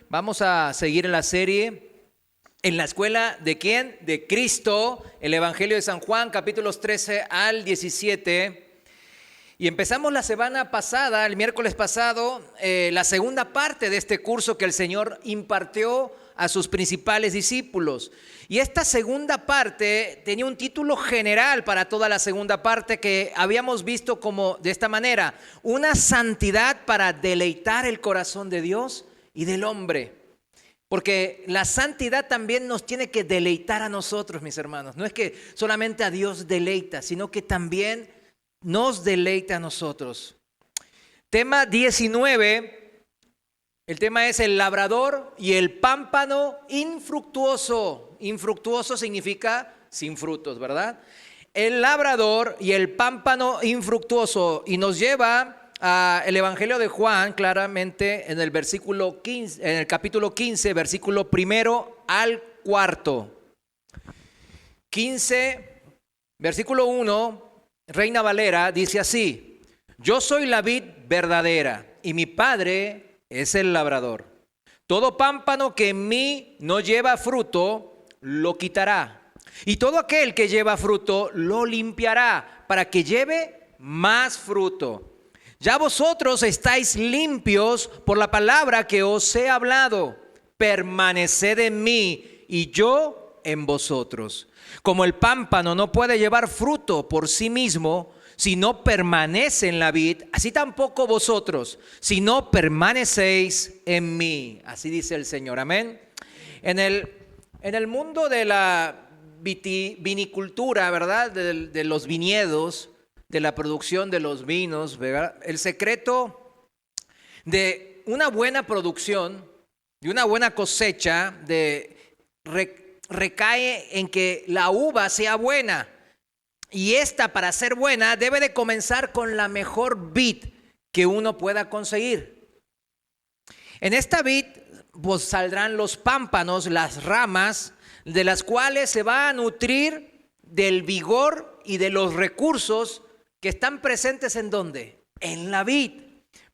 Vamos a seguir en la serie en la escuela ¿de quién? De Cristo, el Evangelio de San Juan, capítulos 13 al 17. Y empezamos la semana pasada, el miércoles pasado, la segunda parte de este curso que el Señor impartió a sus principales discípulos. Y esta segunda parte tenía un título general para toda la segunda parte que habíamos visto como de esta manera: una santidad para deleitar el corazón de Dios y del hombre. Porque la santidad también nos tiene que deleitar a nosotros, mis hermanos. No es que solamente a Dios deleita, sino que también nos deleita a nosotros. Tema 19. El tema es el labrador y el pámpano infructuoso. Infructuoso significa sin frutos, ¿verdad? El labrador y el pámpano infructuoso. Y nos lleva al Evangelio de Juan, claramente en el versículo 15, en el capítulo 15, versículo 1 al 4. 15, versículo 1, Reina Valera, dice así: yo soy la vid verdadera y mi Padre es el labrador. Todo pámpano que en mí no lleva fruto, lo quitará. Y todo aquel que lleva fruto, lo limpiará, para que lleve más fruto. Ya vosotros estáis limpios por la palabra que os he hablado. Permaneced en mí y yo en vosotros. Como el pámpano no puede llevar fruto por sí mismo, si no permanece en la vid, así tampoco vosotros, si no permanecéis en mí. Así dice el Señor, amén. En el mundo de la vinicultura, ¿verdad? De los viñedos, de la producción de los vinos, ¿verdad? El secreto de una buena producción, de una buena cosecha, recae en que la uva sea buena. Y esta, para ser buena, debe de comenzar con la mejor vid que uno pueda conseguir. En esta vid pues saldrán los pámpanos, las ramas, de las cuales se va a nutrir del vigor y de los recursos que están presentes ¿en dónde? En la vid.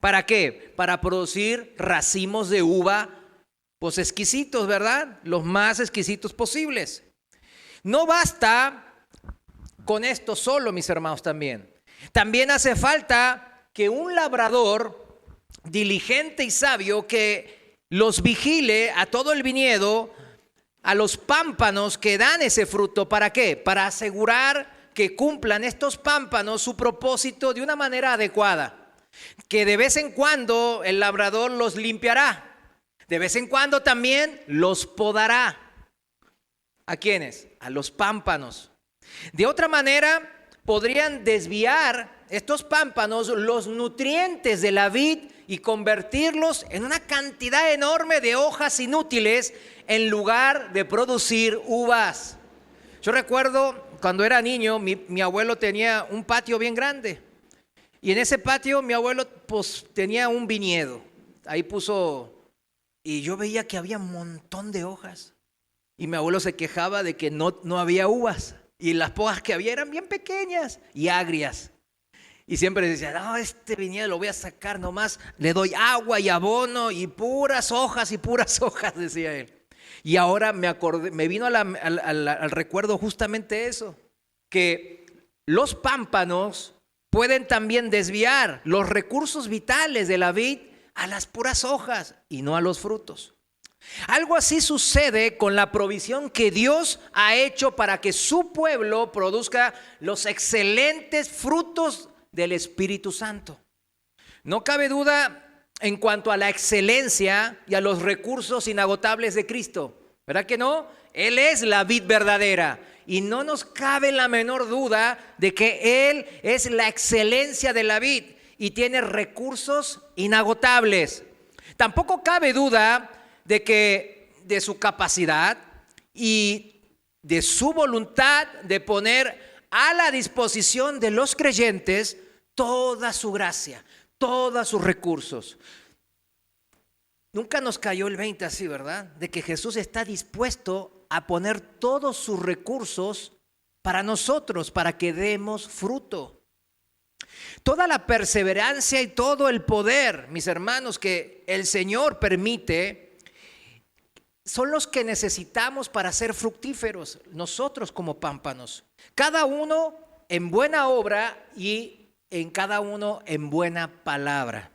¿Para qué? Para producir racimos de uva pues exquisitos, ¿verdad? Los más exquisitos posibles. No basta con esto solo, mis hermanos, también. También hace falta que un labrador diligente y sabio que los vigile a todo el viñedo, a los pámpanos que dan ese fruto. ¿Para qué? Para asegurar que cumplan estos pámpanos su propósito de una manera adecuada. Que de vez en cuando el labrador los limpiará. De vez en cuando también los podará. ¿A quiénes? A los pámpanos. De otra manera, podrían desviar estos pámpanos los nutrientes de la vid y convertirlos en una cantidad enorme de hojas inútiles en lugar de producir uvas. Yo recuerdo cuando era niño, mi abuelo tenía un patio bien grande. Y en ese patio mi abuelo pues tenía un viñedo. Ahí puso, y yo veía que había un montón de hojas. Y mi abuelo se quejaba de que no había uvas. Y las hojas que había eran bien pequeñas y agrias. Y siempre decía, no, este viñedo lo voy a sacar nomás, le doy agua y abono y puras hojas, decía él. Y ahora me vino al recuerdo justamente eso, que los pámpanos pueden también desviar los recursos vitales de la vid a las puras hojas y no a los frutos. Algo así sucede con la provisión que Dios ha hecho para que su pueblo produzca los excelentes frutos del Espíritu Santo. No cabe duda en cuanto a la excelencia y a los recursos inagotables de Cristo, ¿verdad que no? Él es la vid verdadera y no nos cabe la menor duda de que Él es la excelencia de la vid y tiene recursos inagotables. Tampoco cabe duda de su capacidad y de su voluntad de poner a la disposición de los creyentes toda su gracia, todos sus recursos. Nunca nos cayó el 20 así, ¿verdad? De que Jesús está dispuesto a poner todos sus recursos para nosotros, para que demos fruto. Toda la perseverancia y todo el poder, mis hermanos, que el Señor permite, son los que necesitamos para ser fructíferos, nosotros como pámpanos. Cada uno en buena obra y en cada uno en buena palabra.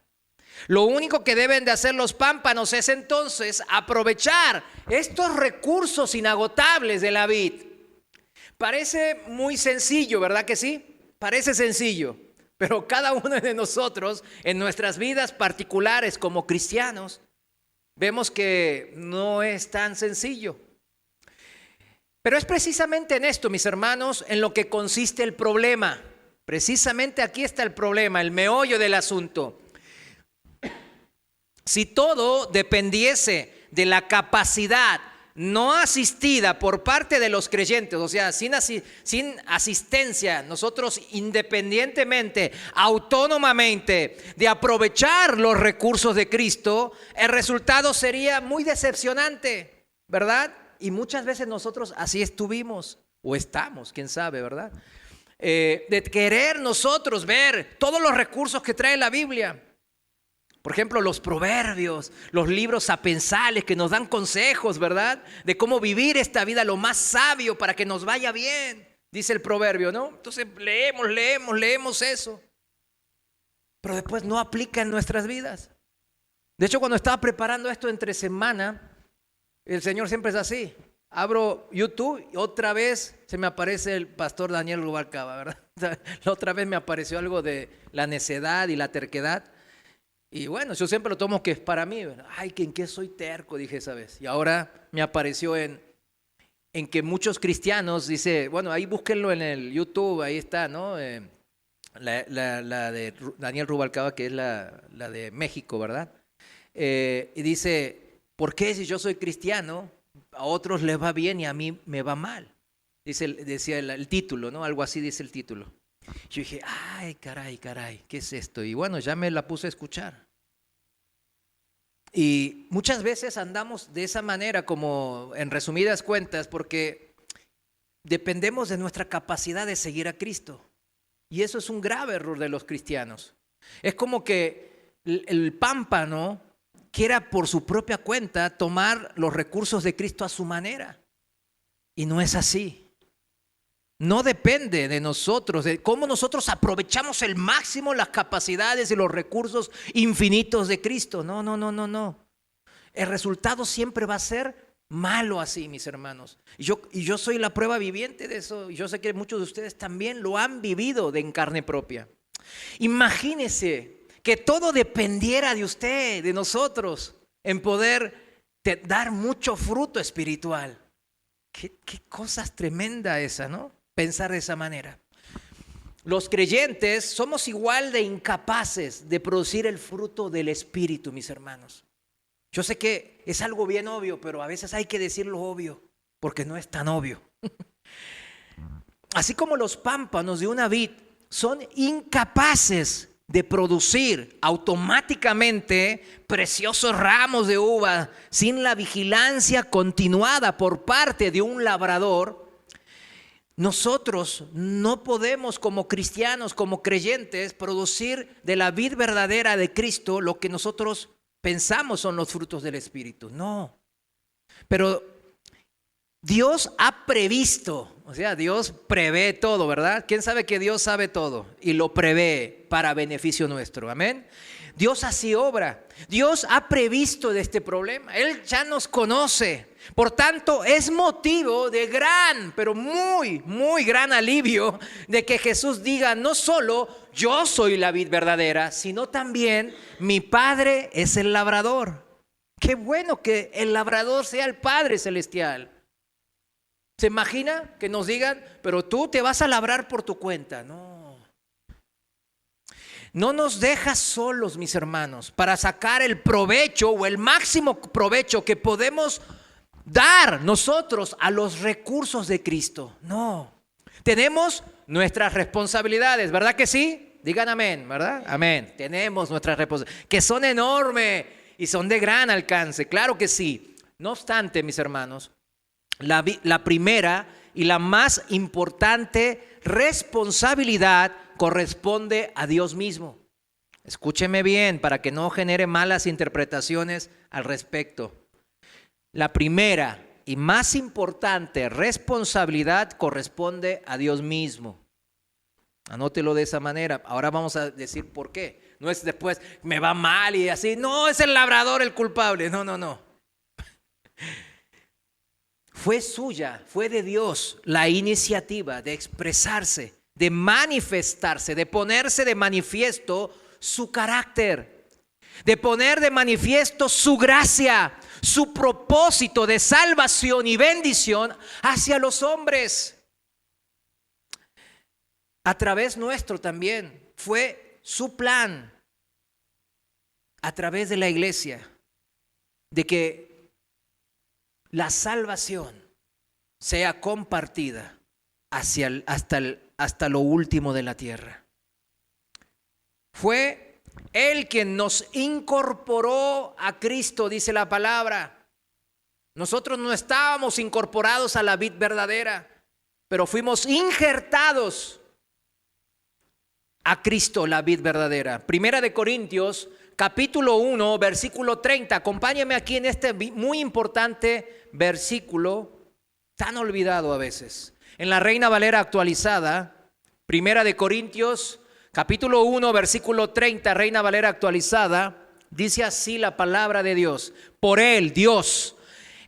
Lo único que deben de hacer los pámpanos es entonces aprovechar estos recursos inagotables de la vid. Parece muy sencillo, ¿verdad que sí? Parece sencillo, pero cada uno de nosotros en nuestras vidas particulares como cristianos vemos que no es tan sencillo. Pero es precisamente en esto, mis hermanos, en lo que consiste el problema. Precisamente aquí está el problema, el meollo del asunto. Si todo dependiese de la capacidad no asistida por parte de los creyentes, o sea, sin asistencia, nosotros independientemente, autónomamente, de aprovechar los recursos de Cristo, el resultado sería muy decepcionante, ¿verdad? Y muchas veces nosotros así estuvimos, o estamos, quién sabe, ¿verdad? De querer nosotros ver todos los recursos que trae la Biblia. Por ejemplo, los proverbios, los libros sapensales que nos dan consejos, ¿verdad? De cómo vivir esta vida lo más sabio para que nos vaya bien, dice el proverbio, ¿no? Entonces leemos eso. Pero después no aplica en nuestras vidas. De hecho, cuando estaba preparando esto entre semana, el Señor siempre es así. Abro YouTube y otra vez se me aparece el pastor Daniel Rubalcaba, ¿verdad? La otra vez me apareció algo de la necedad y la terquedad. Y bueno, yo siempre lo tomo que es para mí. Ay, ¿en qué soy terco? Dije esa vez. Y ahora me apareció en que muchos cristianos, dice, bueno, ahí búsquenlo en el YouTube, ahí está, ¿no? La de Daniel Rubalcaba, que es la de México, ¿verdad? Y dice, ¿por qué si yo soy cristiano, a otros les va bien y a mí me va mal? Decía el título, ¿no? Algo así dice el título. Yo dije, ay, caray, ¿qué es esto? Y bueno, ya me la puse a escuchar. Y muchas veces andamos de esa manera, como en resumidas cuentas, porque dependemos de nuestra capacidad de seguir a Cristo. Y eso es un grave error de los cristianos. Es como que el pámpano quiera por su propia cuenta tomar los recursos de Cristo a su manera. Y no es así. No depende de nosotros, de cómo nosotros aprovechamos el máximo las capacidades y los recursos infinitos de Cristo. No. El resultado siempre va a ser malo así, mis hermanos. Y yo soy la prueba viviente de eso. Y yo sé que muchos de ustedes también lo han vivido en carne propia. Imagínese que todo dependiera de usted, de nosotros, en poder dar mucho fruto espiritual. Qué cosas tremenda esa, ¿no? Pensar de esa manera. Los creyentes somos igual de incapaces de producir el fruto del Espíritu, mis hermanos. Yo sé que es algo bien obvio, pero a veces hay que decir lo obvio, porque no es tan obvio. Así como los pámpanos de una vid son incapaces de producir automáticamente preciosos ramos de uva sin la vigilancia continuada por parte de un labrador, nosotros no podemos como cristianos, como creyentes, producir de la vid verdadera de Cristo lo que nosotros pensamos son los frutos del Espíritu. No. Pero Dios ha previsto, o sea, Dios prevé todo, ¿verdad? ¿Quién sabe que Dios sabe todo? Y lo prevé para beneficio nuestro, amén. Dios así obra. Dios ha previsto de este problema. Él ya nos conoce. Por tanto, es motivo de gran, pero muy, muy gran alivio de que Jesús diga, no solo yo soy la vid verdadera, sino también mi Padre es el labrador. Qué bueno que el labrador sea el Padre celestial. ¿Se imagina que nos digan, pero tú te vas a labrar por tu cuenta? No nos dejas solos, mis hermanos, para sacar el provecho o el máximo provecho que podemos dar nosotros a los recursos de Cristo. No. Tenemos nuestras responsabilidades, ¿verdad que sí? Digan amén, ¿verdad? Amén. Tenemos nuestras responsabilidades, que son enormes y son de gran alcance. Claro que sí. No obstante, mis hermanos, la primera y la más importante responsabilidad corresponde a Dios mismo. Escúcheme bien para que no genere malas interpretaciones al respecto. La primera y más importante responsabilidad corresponde a Dios mismo. Anótelo de esa manera. Ahora vamos a decir por qué. No es después, me va mal y así. No, es el labrador el culpable. No. Fue suya, fue de Dios la iniciativa de expresarse, de manifestarse, de ponerse de manifiesto su carácter, de poner de manifiesto su gracia, su propósito de salvación y bendición hacia los hombres. A través nuestro también fue su plan, a través de la iglesia, de que la salvación sea compartida hasta lo último de la tierra. Fue Él quien nos incorporó a Cristo, dice la palabra. Nosotros no estábamos incorporados a la vid verdadera, pero fuimos injertados a Cristo, la vid verdadera. Primera de Corintios, capítulo 1, versículo 30. Acompáñame aquí en este muy importante versículo, tan olvidado a veces. En la Reina Valera actualizada, Primera de Corintios, capítulo 1, versículo 30, Reina Valera actualizada, dice así la palabra de Dios. Por Él, Dios,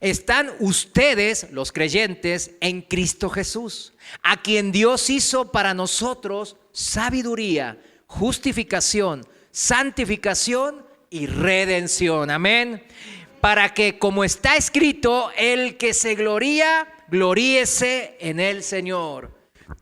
están ustedes, los creyentes, en Cristo Jesús, a quien Dios hizo para nosotros sabiduría, justificación, santificación y redención. Amén. Para que, como está escrito, el que se gloría, gloríese en el Señor.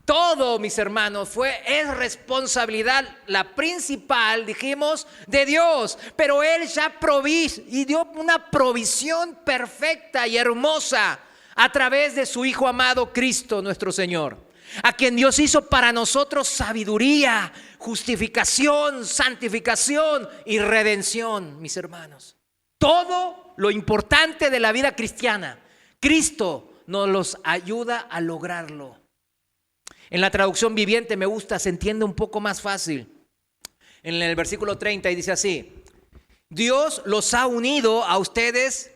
Todo, mis hermanos, es responsabilidad, la principal, dijimos, de Dios. Pero Él ya provió y dio una provisión perfecta y hermosa a través de su Hijo amado Cristo, nuestro Señor, a quien Dios hizo para nosotros sabiduría, justificación, santificación y redención, mis hermanos. Todo lo importante de la vida cristiana, Cristo nos los ayuda a lograrlo. En la traducción viviente me gusta, se entiende un poco más fácil. En el versículo 30 y dice así: Dios los ha unido a ustedes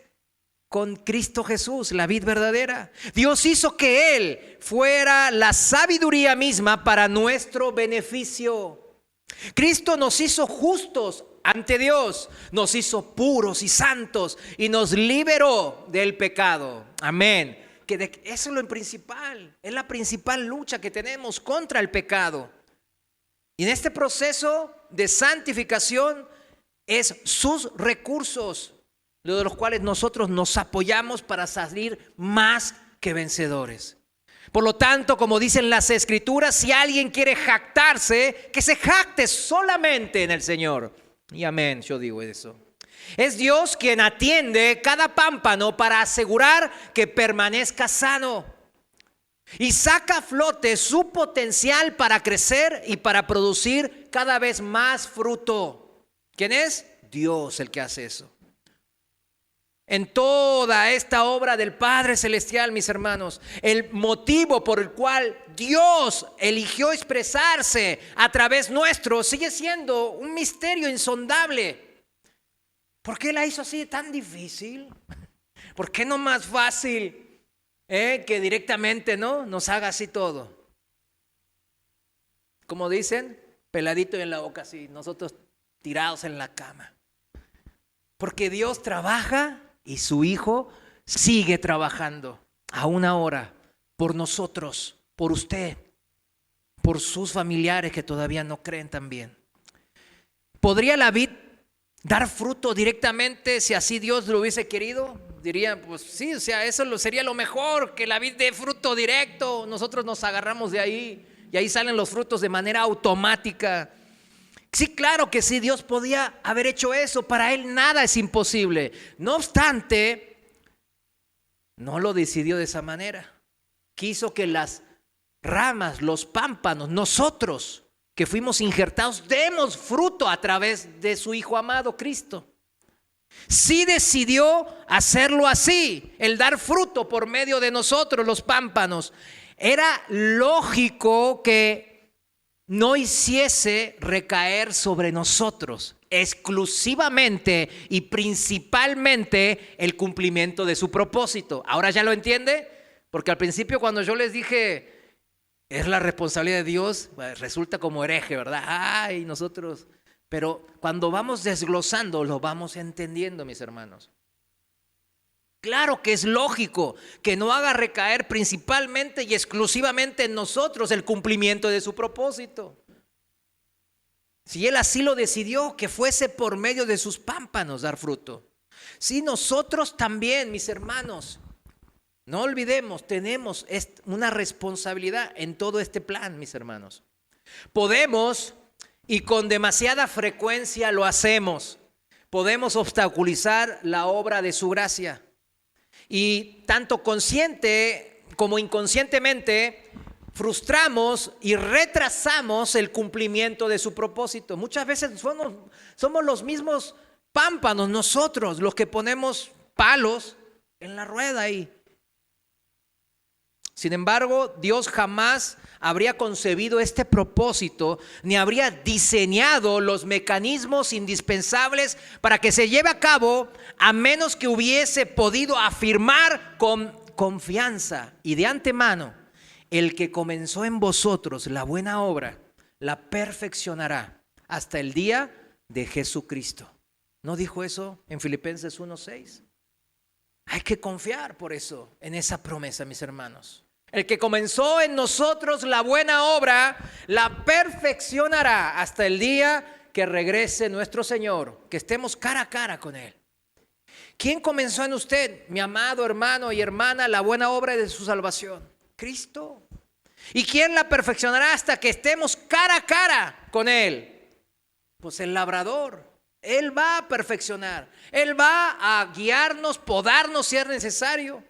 con Cristo Jesús, la vid verdadera. Dios hizo que Él fuera la sabiduría misma para nuestro beneficio. Cristo nos hizo justos ante Dios, nos hizo puros y santos y nos liberó del pecado. Amén. Eso es lo principal, es la principal lucha que tenemos contra el pecado. Y en este proceso de santificación es sus recursos, de los cuales nosotros nos apoyamos para salir más que vencedores. Por lo tanto, como dicen las Escrituras, si alguien quiere jactarse, que se jacte solamente en el Señor. Y amén, yo digo eso. Es Dios quien atiende cada pámpano para asegurar que permanezca sano y saca a flote su potencial para crecer y para producir cada vez más fruto. ¿Quién es? Dios el que hace eso. En toda esta obra del Padre Celestial, mis hermanos, el motivo por el cual Dios eligió expresarse a través nuestro sigue siendo un misterio insondable. ¿Por qué la hizo así tan difícil? ¿Por qué no más fácil que directamente nos haga así todo? Como dicen, peladito en la boca así, nosotros tirados en la cama. Porque Dios trabaja y su Hijo sigue trabajando aún ahora por nosotros, por usted, por sus familiares que todavía no creen también. ¿Podría la vid dar fruto directamente si así Dios lo hubiese querido? Dirían, pues sí, o sea, eso sería lo mejor, que la vid dé fruto directo. Nosotros nos agarramos de ahí y ahí salen los frutos de manera automática. Sí, claro que sí, Dios podía haber hecho eso. Para Él nada es imposible. No obstante, no lo decidió de esa manera. Quiso que las ramas, los pámpanos, nosotros que fuimos injertados, demos fruto a través de su Hijo amado Cristo. Sí decidió hacerlo así, el dar fruto por medio de nosotros, los pámpanos. Era lógico que no hiciese recaer sobre nosotros exclusivamente y principalmente el cumplimiento de su propósito. ¿Ahora ya lo entiende? Porque al principio cuando yo les dije, es la responsabilidad de Dios, resulta como hereje, ¿verdad? Ay, nosotros. Pero cuando vamos desglosando, lo vamos entendiendo, mis hermanos. Claro que es lógico que no haga recaer principalmente y exclusivamente en nosotros el cumplimiento de su propósito. Si Él así lo decidió, que fuese por medio de sus pámpanos dar fruto. Si nosotros también, mis hermanos, no olvidemos, tenemos una responsabilidad en todo este plan, mis hermanos. Podemos, y con demasiada frecuencia lo hacemos, podemos obstaculizar la obra de su gracia. Y tanto consciente como inconscientemente frustramos y retrasamos el cumplimiento de su propósito. Muchas veces somos los mismos pámpanos nosotros los que ponemos palos en la rueda ahí. Sin embargo, Dios jamás habría concebido este propósito ni habría diseñado los mecanismos indispensables para que se lleve a cabo a menos que hubiese podido afirmar con confianza y de antemano: el que comenzó en vosotros la buena obra, la perfeccionará hasta el día de Jesucristo. ¿No dijo eso en Filipenses 1:6? Hay que confiar por eso en esa promesa, mis hermanos. El que comenzó en nosotros la buena obra, la perfeccionará hasta el día que regrese nuestro Señor, que estemos cara a cara con Él. ¿Quién comenzó en usted, mi amado hermano y hermana, la buena obra de su salvación? Cristo. ¿Y quién la perfeccionará hasta que estemos cara a cara con Él? Pues el labrador. Él va a perfeccionar. Él va a guiarnos, podarnos si es necesario,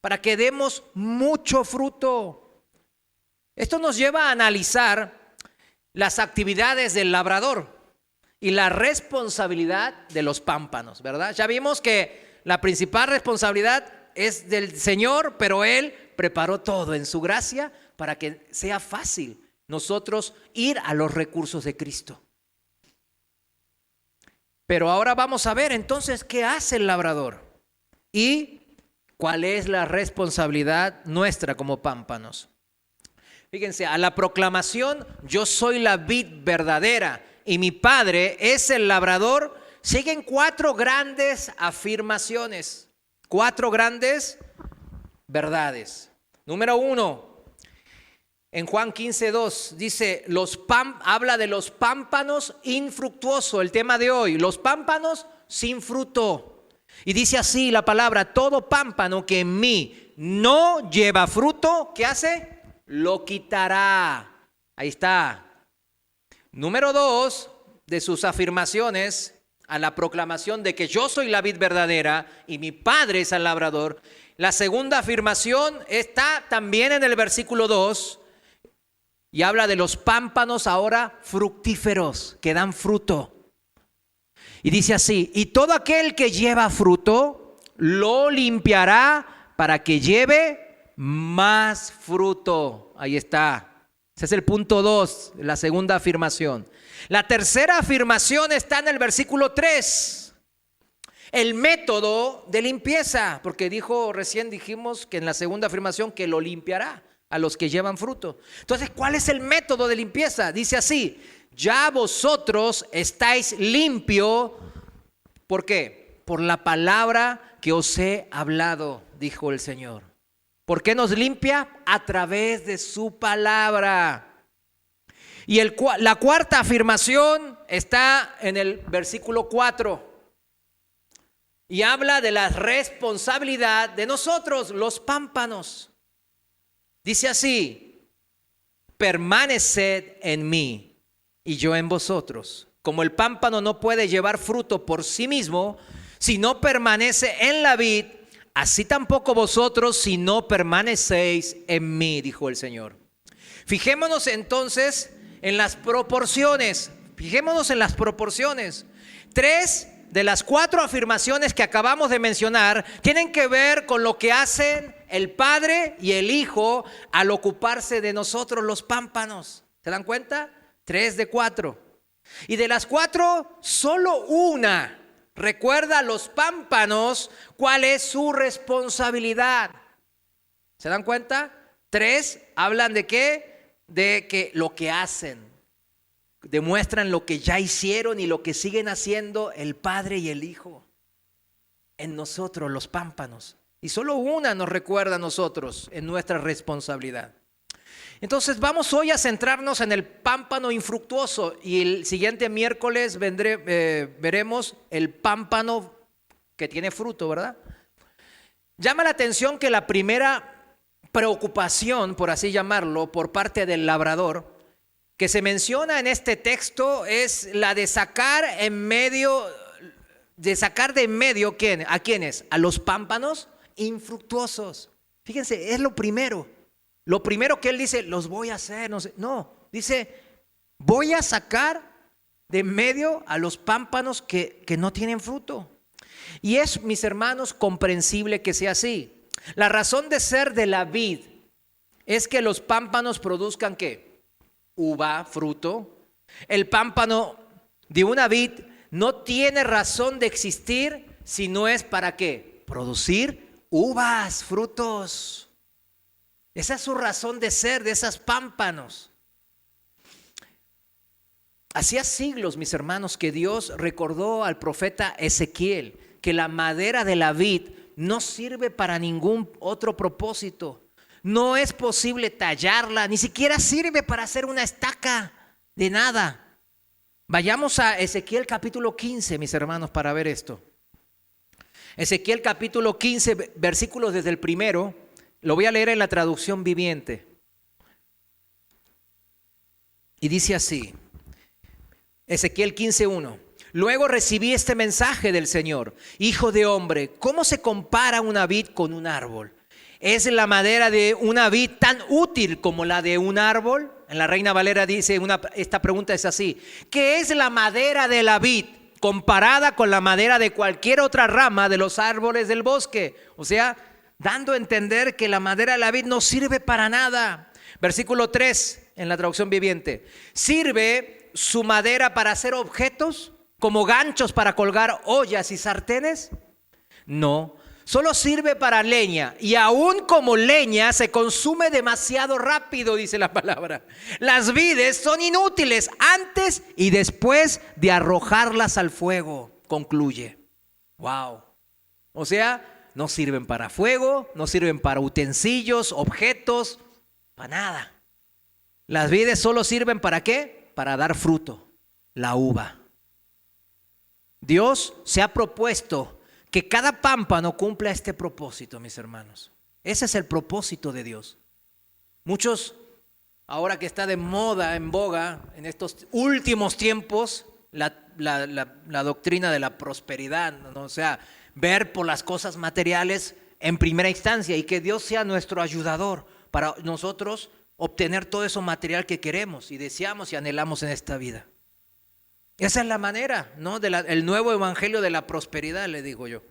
para que demos mucho fruto. Esto nos lleva a analizar las actividades del labrador y la responsabilidad de los pámpanos, ¿verdad? Ya vimos que la principal responsabilidad es del Señor, pero Él preparó todo en su gracia para que sea fácil nosotros ir a los recursos de Cristo. Pero ahora vamos a ver entonces qué hace el labrador y cuál es la responsabilidad nuestra como pámpanos. Fíjense, a la proclamación, yo soy la vid verdadera y mi Padre es el labrador, siguen 4 grandes afirmaciones, 4 grandes verdades. Número 1, en Juan 15:2 dice, habla de los pámpanos infructuosos, el tema de hoy, los pámpanos sin fruto. Y dice así la palabra: todo pámpano que en mí no lleva fruto, ¿qué hace? Lo quitará. Ahí está. Número 2 de sus afirmaciones a la proclamación de que yo soy la vid verdadera y mi Padre es el labrador. La segunda afirmación está también en el versículo 2 y habla de los pámpanos ahora fructíferos, que dan fruto. Y dice así: y todo aquel que lleva fruto, lo limpiará para que lleve más fruto. Ahí está. Ese es el punto 2, la segunda afirmación. La tercera afirmación está en el versículo 3. El método de limpieza, porque recién dijimos que en la segunda afirmación que lo limpiará a los que llevan fruto. Entonces, ¿cuál es el método de limpieza? Dice así: ya vosotros estáis limpios. ¿Por qué? Por la palabra que os he hablado, dijo el Señor. ¿Por qué nos limpia? A través de su palabra. Y la cuarta afirmación está en el versículo 4. Y habla de la responsabilidad de nosotros, los pámpanos. Dice así: permaneced en mí y yo en vosotros. Como el pámpano no puede llevar fruto por sí mismo si no permanece en la vid, así tampoco vosotros si no permanecéis en mí, dijo el Señor. Fijémonos entonces en las proporciones. Fijémonos en las proporciones. 3 de las 4 afirmaciones que acabamos de mencionar tienen que ver con lo que hacen el Padre y el Hijo al ocuparse de nosotros los pámpanos. ¿Se dan cuenta? 3 de 4. Y de las 4, solo una recuerda a los pámpanos cuál es su responsabilidad. ¿Se dan cuenta? 3 hablan de qué? De que lo que hacen. Demuestran lo que ya hicieron y lo que siguen haciendo el Padre y el Hijo. En nosotros, los pámpanos. Y solo una nos recuerda a nosotros en nuestra responsabilidad. Entonces vamos hoy a centrarnos en el pámpano infructuoso y el siguiente miércoles veremos el pámpano que tiene fruto, ¿verdad? Llama la atención que la primera preocupación, por así llamarlo, por parte del labrador, que se menciona en este texto es la de sacar de en medio, ¿a quiénes? A los pámpanos infructuosos. Fíjense, es lo primero. Lo primero que él dice, los voy a hacer, no, dice, voy a sacar de en medio a los pámpanos que no tienen fruto. Y es, mis hermanos, comprensible que sea así. La razón de ser de la vid es que los pámpanos produzcan ¿qué? Uva, fruto. El pámpano de una vid no tiene razón de existir si no es para ¿qué? Producir uvas, frutos. Esa es su razón de ser de esos pámpanos. Hacía siglos, mis hermanos, que Dios recordó al profeta Ezequiel que la madera de la vid no sirve para ningún otro propósito. No es posible tallarla, ni siquiera sirve para hacer una estaca, de nada. Vayamos a Ezequiel capítulo 15, mis hermanos, para ver esto. Ezequiel capítulo 15, versículos desde el 1. Lo voy a leer en la traducción viviente. Y dice así, Ezequiel 15:1. Luego recibí este mensaje del Señor: hijo de hombre, ¿cómo se compara una vid con un árbol? ¿Es la madera de una vid tan útil como la de un árbol? En la Reina Valera dice, esta pregunta es así: ¿qué es la madera de la vid comparada con la madera de cualquier otra rama de los árboles del bosque? O sea, dando a entender que la madera de la vid no sirve para nada. Versículo 3 en la traducción viviente. ¿Sirve su madera para hacer objetos como ganchos para colgar ollas y sartenes? No, solo sirve para leña, y aún como leña se consume demasiado rápido, dice la palabra. Las vides son inútiles antes y después de arrojarlas al fuego, concluye. Wow. O sea, no sirven para fuego, no sirven para utensilios, objetos, para nada. Las vides solo sirven ¿para qué? Para dar fruto, la uva. Dios se ha propuesto que cada pámpano cumpla este propósito, mis hermanos. Ese es el propósito de Dios. Muchos, ahora que está de moda, en boga, en estos últimos tiempos, la doctrina de la prosperidad, ¿no? O sea, ver por las cosas materiales en primera instancia y que Dios sea nuestro ayudador para nosotros obtener todo eso material que queremos y deseamos y anhelamos en esta vida. Esa es la manera, ¿no? El nuevo evangelio de la prosperidad, le digo yo.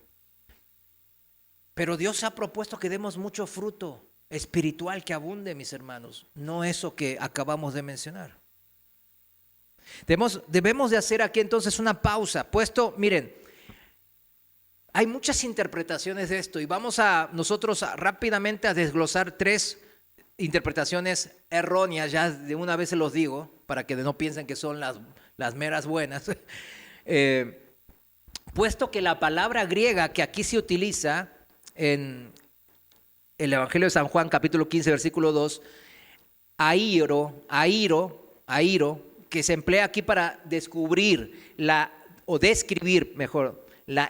Pero Dios ha propuesto que demos mucho fruto espiritual que abunde, mis hermanos, no eso que acabamos de mencionar. Debemos de hacer aquí entonces una pausa, miren, hay muchas interpretaciones de esto y vamos nosotros rápidamente a desglosar 3 interpretaciones erróneas, ya de una vez se los digo, para que no piensen que son las meras buenas. Puesto que la palabra griega que aquí se utiliza en el Evangelio de San Juan, capítulo 15, versículo 2, airo, que se emplea aquí para describir la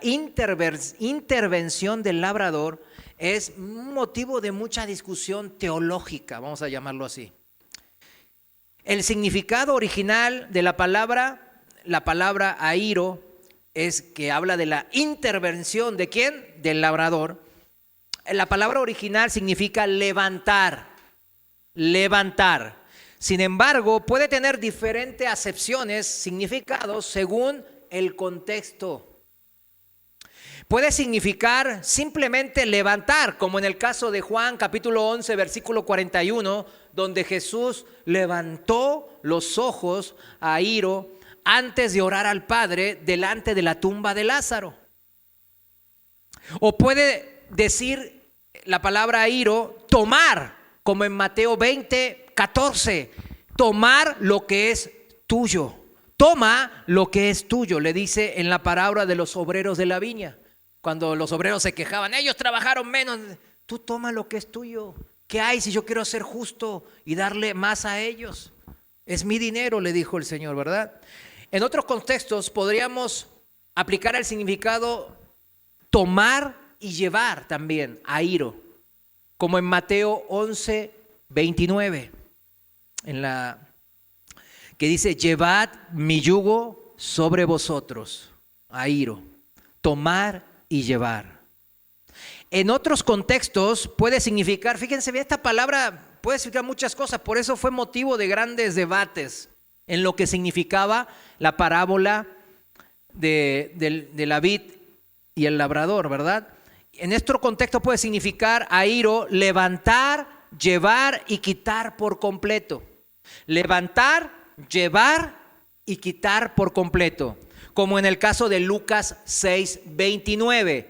intervención del labrador, es un motivo de mucha discusión teológica, vamos a llamarlo así. El significado original de la palabra airo, es que habla de la intervención ¿de quién? Del labrador. La palabra original significa levantar. Sin embargo, puede tener diferentes acepciones, significados según el contexto. Puede significar simplemente levantar, como en el caso de Juan capítulo 11, versículo 41, donde Jesús levantó los ojos a Jairo antes de orar al Padre delante de la tumba de Lázaro. O puede decir la palabra airo, tomar, como en Mateo 20:14, tomar lo que es tuyo. Toma lo que es tuyo, le dice en la parábola de los obreros de la viña. Cuando los obreros se quejaban, ellos trabajaron menos. Tú toma lo que es tuyo. ¿Qué hay si yo quiero ser justo y darle más a ellos? Es mi dinero, le dijo el Señor, ¿verdad? En otros contextos podríamos aplicar el significado tomar y llevar también, airo, como en Mateo 11:29, que dice, llevad mi yugo sobre vosotros, airo, tomar y llevar. En otros contextos puede significar, fíjense bien, esta palabra puede significar muchas cosas, por eso fue motivo de grandes debates en lo que significaba la parábola de la vid y el labrador, ¿verdad? En este contexto puede significar, airo, levantar, llevar y quitar por completo. Levantar, llevar y quitar por completo. Como en el caso de Lucas 6:29,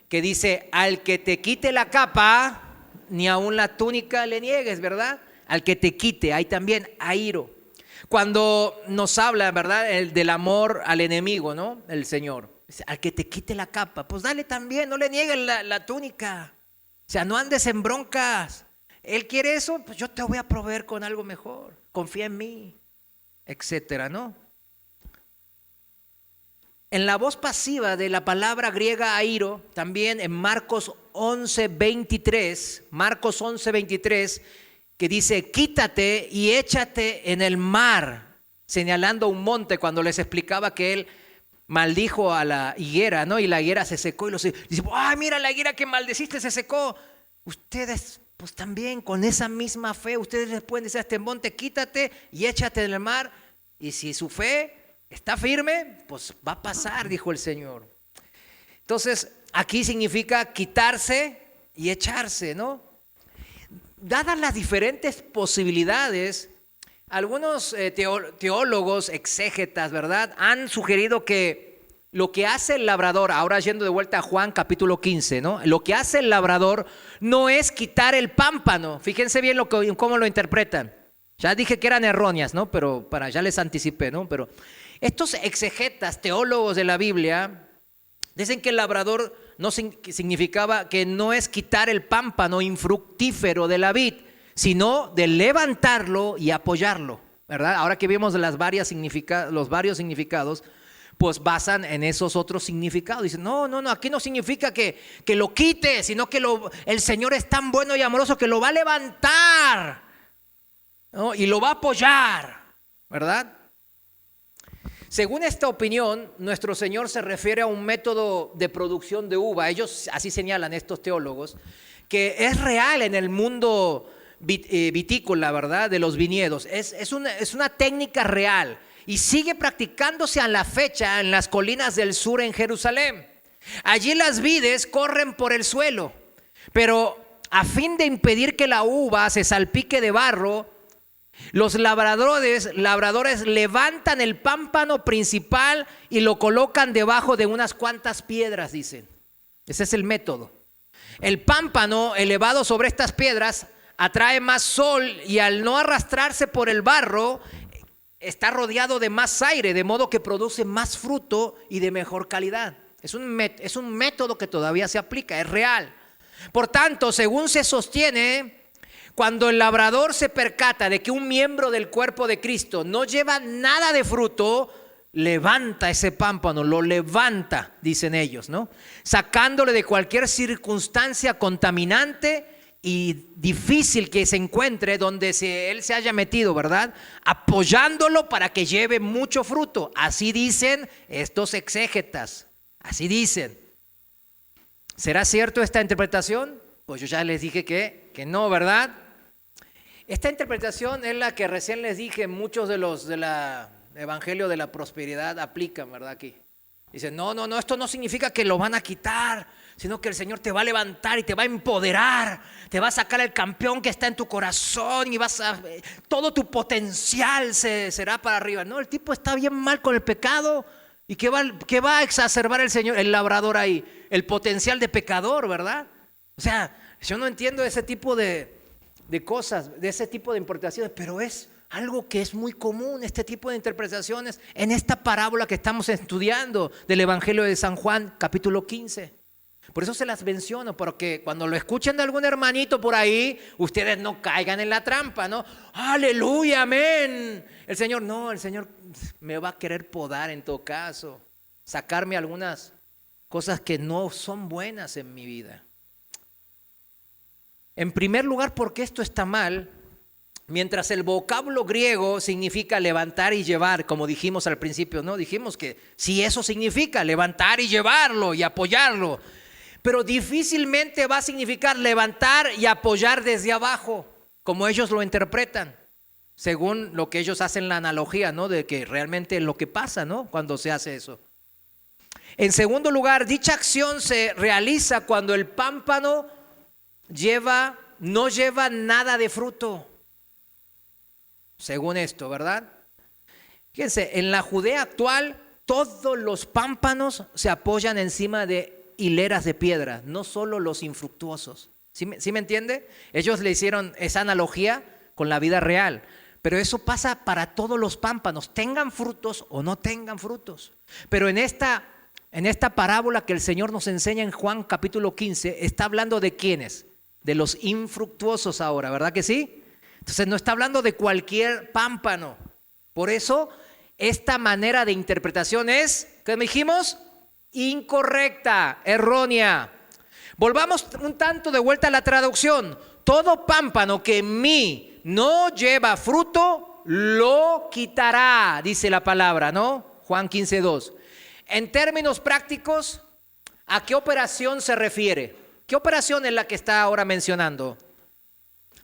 que dice, al que te quite la capa, ni aun la túnica le niegues, ¿verdad? Al que te quite, hay también airo. Cuando nos habla, ¿verdad?, del amor al enemigo, ¿no? El Señor. Dice, al que te quite la capa, pues dale también, no le niegues la túnica. O sea, no andes en broncas. Él quiere eso, pues yo te voy a proveer con algo mejor. Confía en mí, etcétera, ¿no? En la voz pasiva de la palabra griega airo, también en Marcos 11:23, que dice, quítate y échate en el mar, señalando un monte cuando les explicaba que él maldijo a la higuera, ¿no? Y la higuera se secó y dice, ¡ay, mira la higuera que maldeciste se secó! Ustedes, pues también con esa misma fe, ustedes les pueden decir a este monte, quítate y échate en el mar, y si su fe está firme, pues va a pasar, dijo el Señor. Entonces, aquí significa quitarse y echarse, ¿no? Dadas las diferentes posibilidades, algunos teólogos, exégetas, ¿verdad?, han sugerido que lo que hace el labrador, ahora yendo de vuelta a Juan capítulo 15, ¿no? Lo que hace el labrador no es quitar el pámpano. Fíjense bien cómo lo interpretan. Ya dije que eran erróneas, ¿no? Pero ya les anticipé, ¿no? Pero estos exegetas, teólogos de la Biblia, dicen que el labrador no significaba que no es quitar el pámpano infructífero de la vid, sino de levantarlo y apoyarlo, ¿verdad? Ahora que vimos los varios significados, pues basan en esos otros significados. Dicen, no, aquí no significa que lo quite, sino que el Señor es tan bueno y amoroso que lo va a levantar, ¿no? Y lo va a apoyar, ¿verdad? Según esta opinión, nuestro Señor se refiere a un método de producción de uva. Ellos así señalan, estos teólogos, que es real en el mundo vitícola, ¿verdad?, de los viñedos. Es una técnica real y sigue practicándose a la fecha en las colinas del sur en Jerusalén. Allí las vides corren por el suelo, pero a fin de impedir que la uva se salpique de barro, los labradores levantan el pámpano principal y lo colocan debajo de unas cuantas piedras, dicen. Ese es el método. El pámpano elevado sobre estas piedras atrae más sol y al no arrastrarse por el barro, está rodeado de más aire, de modo que produce más fruto y de mejor calidad. Es un método que todavía se aplica, es real. Por tanto, según se sostiene, cuando el labrador se percata de que un miembro del cuerpo de Cristo no lleva nada de fruto, levanta ese pámpano, lo levanta, dicen ellos, ¿no? Sacándole de cualquier circunstancia contaminante y difícil que se encuentre donde él se haya metido, ¿verdad? Apoyándolo para que lleve mucho fruto. Así dicen estos exégetas, así dicen. ¿Será cierto esta interpretación? Pues yo ya les dije que no, ¿verdad? Esta interpretación es la que recién les dije, muchos de los del Evangelio de la Prosperidad aplican, ¿verdad? Aquí. Dice, no, esto no significa que lo van a quitar, sino que el Señor te va a levantar y te va a empoderar, te va a sacar el campeón que está en tu corazón y todo tu potencial será para arriba. No, el tipo está bien mal con el pecado. ¿Y qué va a exacerbar el Señor, el labrador ahí? El potencial de pecador, ¿verdad? O sea, yo no entiendo ese tipo de cosas, de ese tipo de interpretaciones, pero es algo que es muy común, este tipo de interpretaciones, en esta parábola que estamos estudiando del Evangelio de San Juan, capítulo 15. Por eso se las menciono, porque cuando lo escuchen de algún hermanito por ahí, ustedes no caigan en la trampa, ¿no? Aleluya, amén. El Señor me va a querer podar en todo caso, sacarme algunas cosas que no son buenas en mi vida. En primer lugar, porque esto está mal, mientras el vocablo griego significa levantar y llevar, como dijimos al principio, ¿no? Dijimos que sí, eso significa levantar y llevarlo y apoyarlo, pero difícilmente va a significar levantar y apoyar desde abajo, como ellos lo interpretan, según lo que ellos hacen la analogía, ¿no? De que realmente es lo que pasa, ¿no? Cuando se hace eso. En segundo lugar, dicha acción se realiza cuando el pámpano no lleva nada de fruto. Según esto, ¿verdad? Fíjense, en la Judea actual, todos los pámpanos se apoyan encima de hileras de piedra, no solo los infructuosos. ¿Sí me entiende? Ellos le hicieron esa analogía con la vida real, pero eso pasa para todos los pámpanos, tengan frutos o no tengan frutos. Pero en esta parábola que el Señor nos enseña en Juan capítulo 15, está hablando de ¿quiénes? De los infructuosos ahora, ¿verdad que sí? Entonces no está hablando de cualquier pámpano. Por eso esta manera de interpretación es, ¿qué dijimos? Incorrecta, errónea. Volvamos un tanto de vuelta a la traducción. Todo pámpano que en mí no lleva fruto, lo quitará, dice la palabra, ¿no? Juan 15:2. En términos prácticos, ¿a qué operación se refiere? ¿Qué operación es la que está ahora mencionando?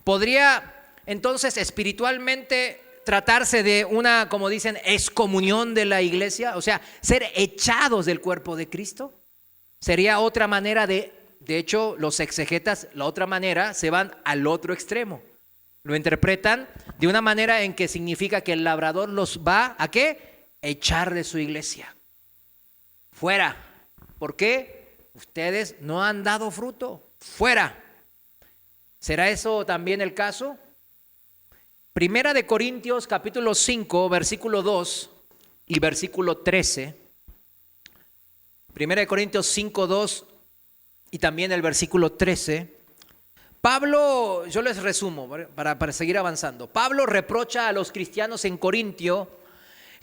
¿Podría entonces espiritualmente tratarse de una, como dicen, excomunión de la iglesia? O sea, ser echados del cuerpo de Cristo. Sería otra manera de hecho, los exegetas, la otra manera, se van al otro extremo. Lo interpretan de una manera en que significa que el labrador los va ¿a qué? Echar de su iglesia. Fuera. ¿Por qué? Ustedes no han dado fruto. Fuera. ¿Será eso también el caso? Primera de Corintios capítulo 5, versículo 2 y versículo 13. Primera de Corintios 5, 2 y también el versículo 13. Pablo, yo les resumo para seguir avanzando. Pablo reprocha a los cristianos en Corintio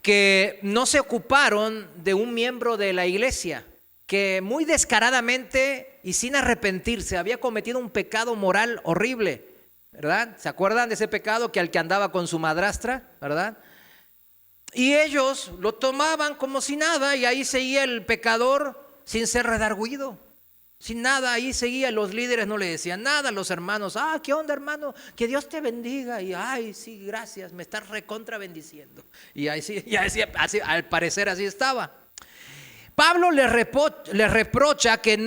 que no se ocuparon de un miembro de la iglesia, que muy descaradamente y sin arrepentirse había cometido un pecado moral horrible, ¿verdad? ¿Se acuerdan de ese pecado que al que andaba con su madrastra, verdad? Y ellos lo tomaban como si nada y ahí seguía el pecador sin ser redarguido. Sin nada, ahí seguía, los líderes no le decían nada, los hermanos, ¿qué onda, hermano? Que Dios te bendiga. Y ay, sí, gracias, me estás recontra bendiciendo. Y ahí sí, así, al parecer así estaba. Pablo le reprocha que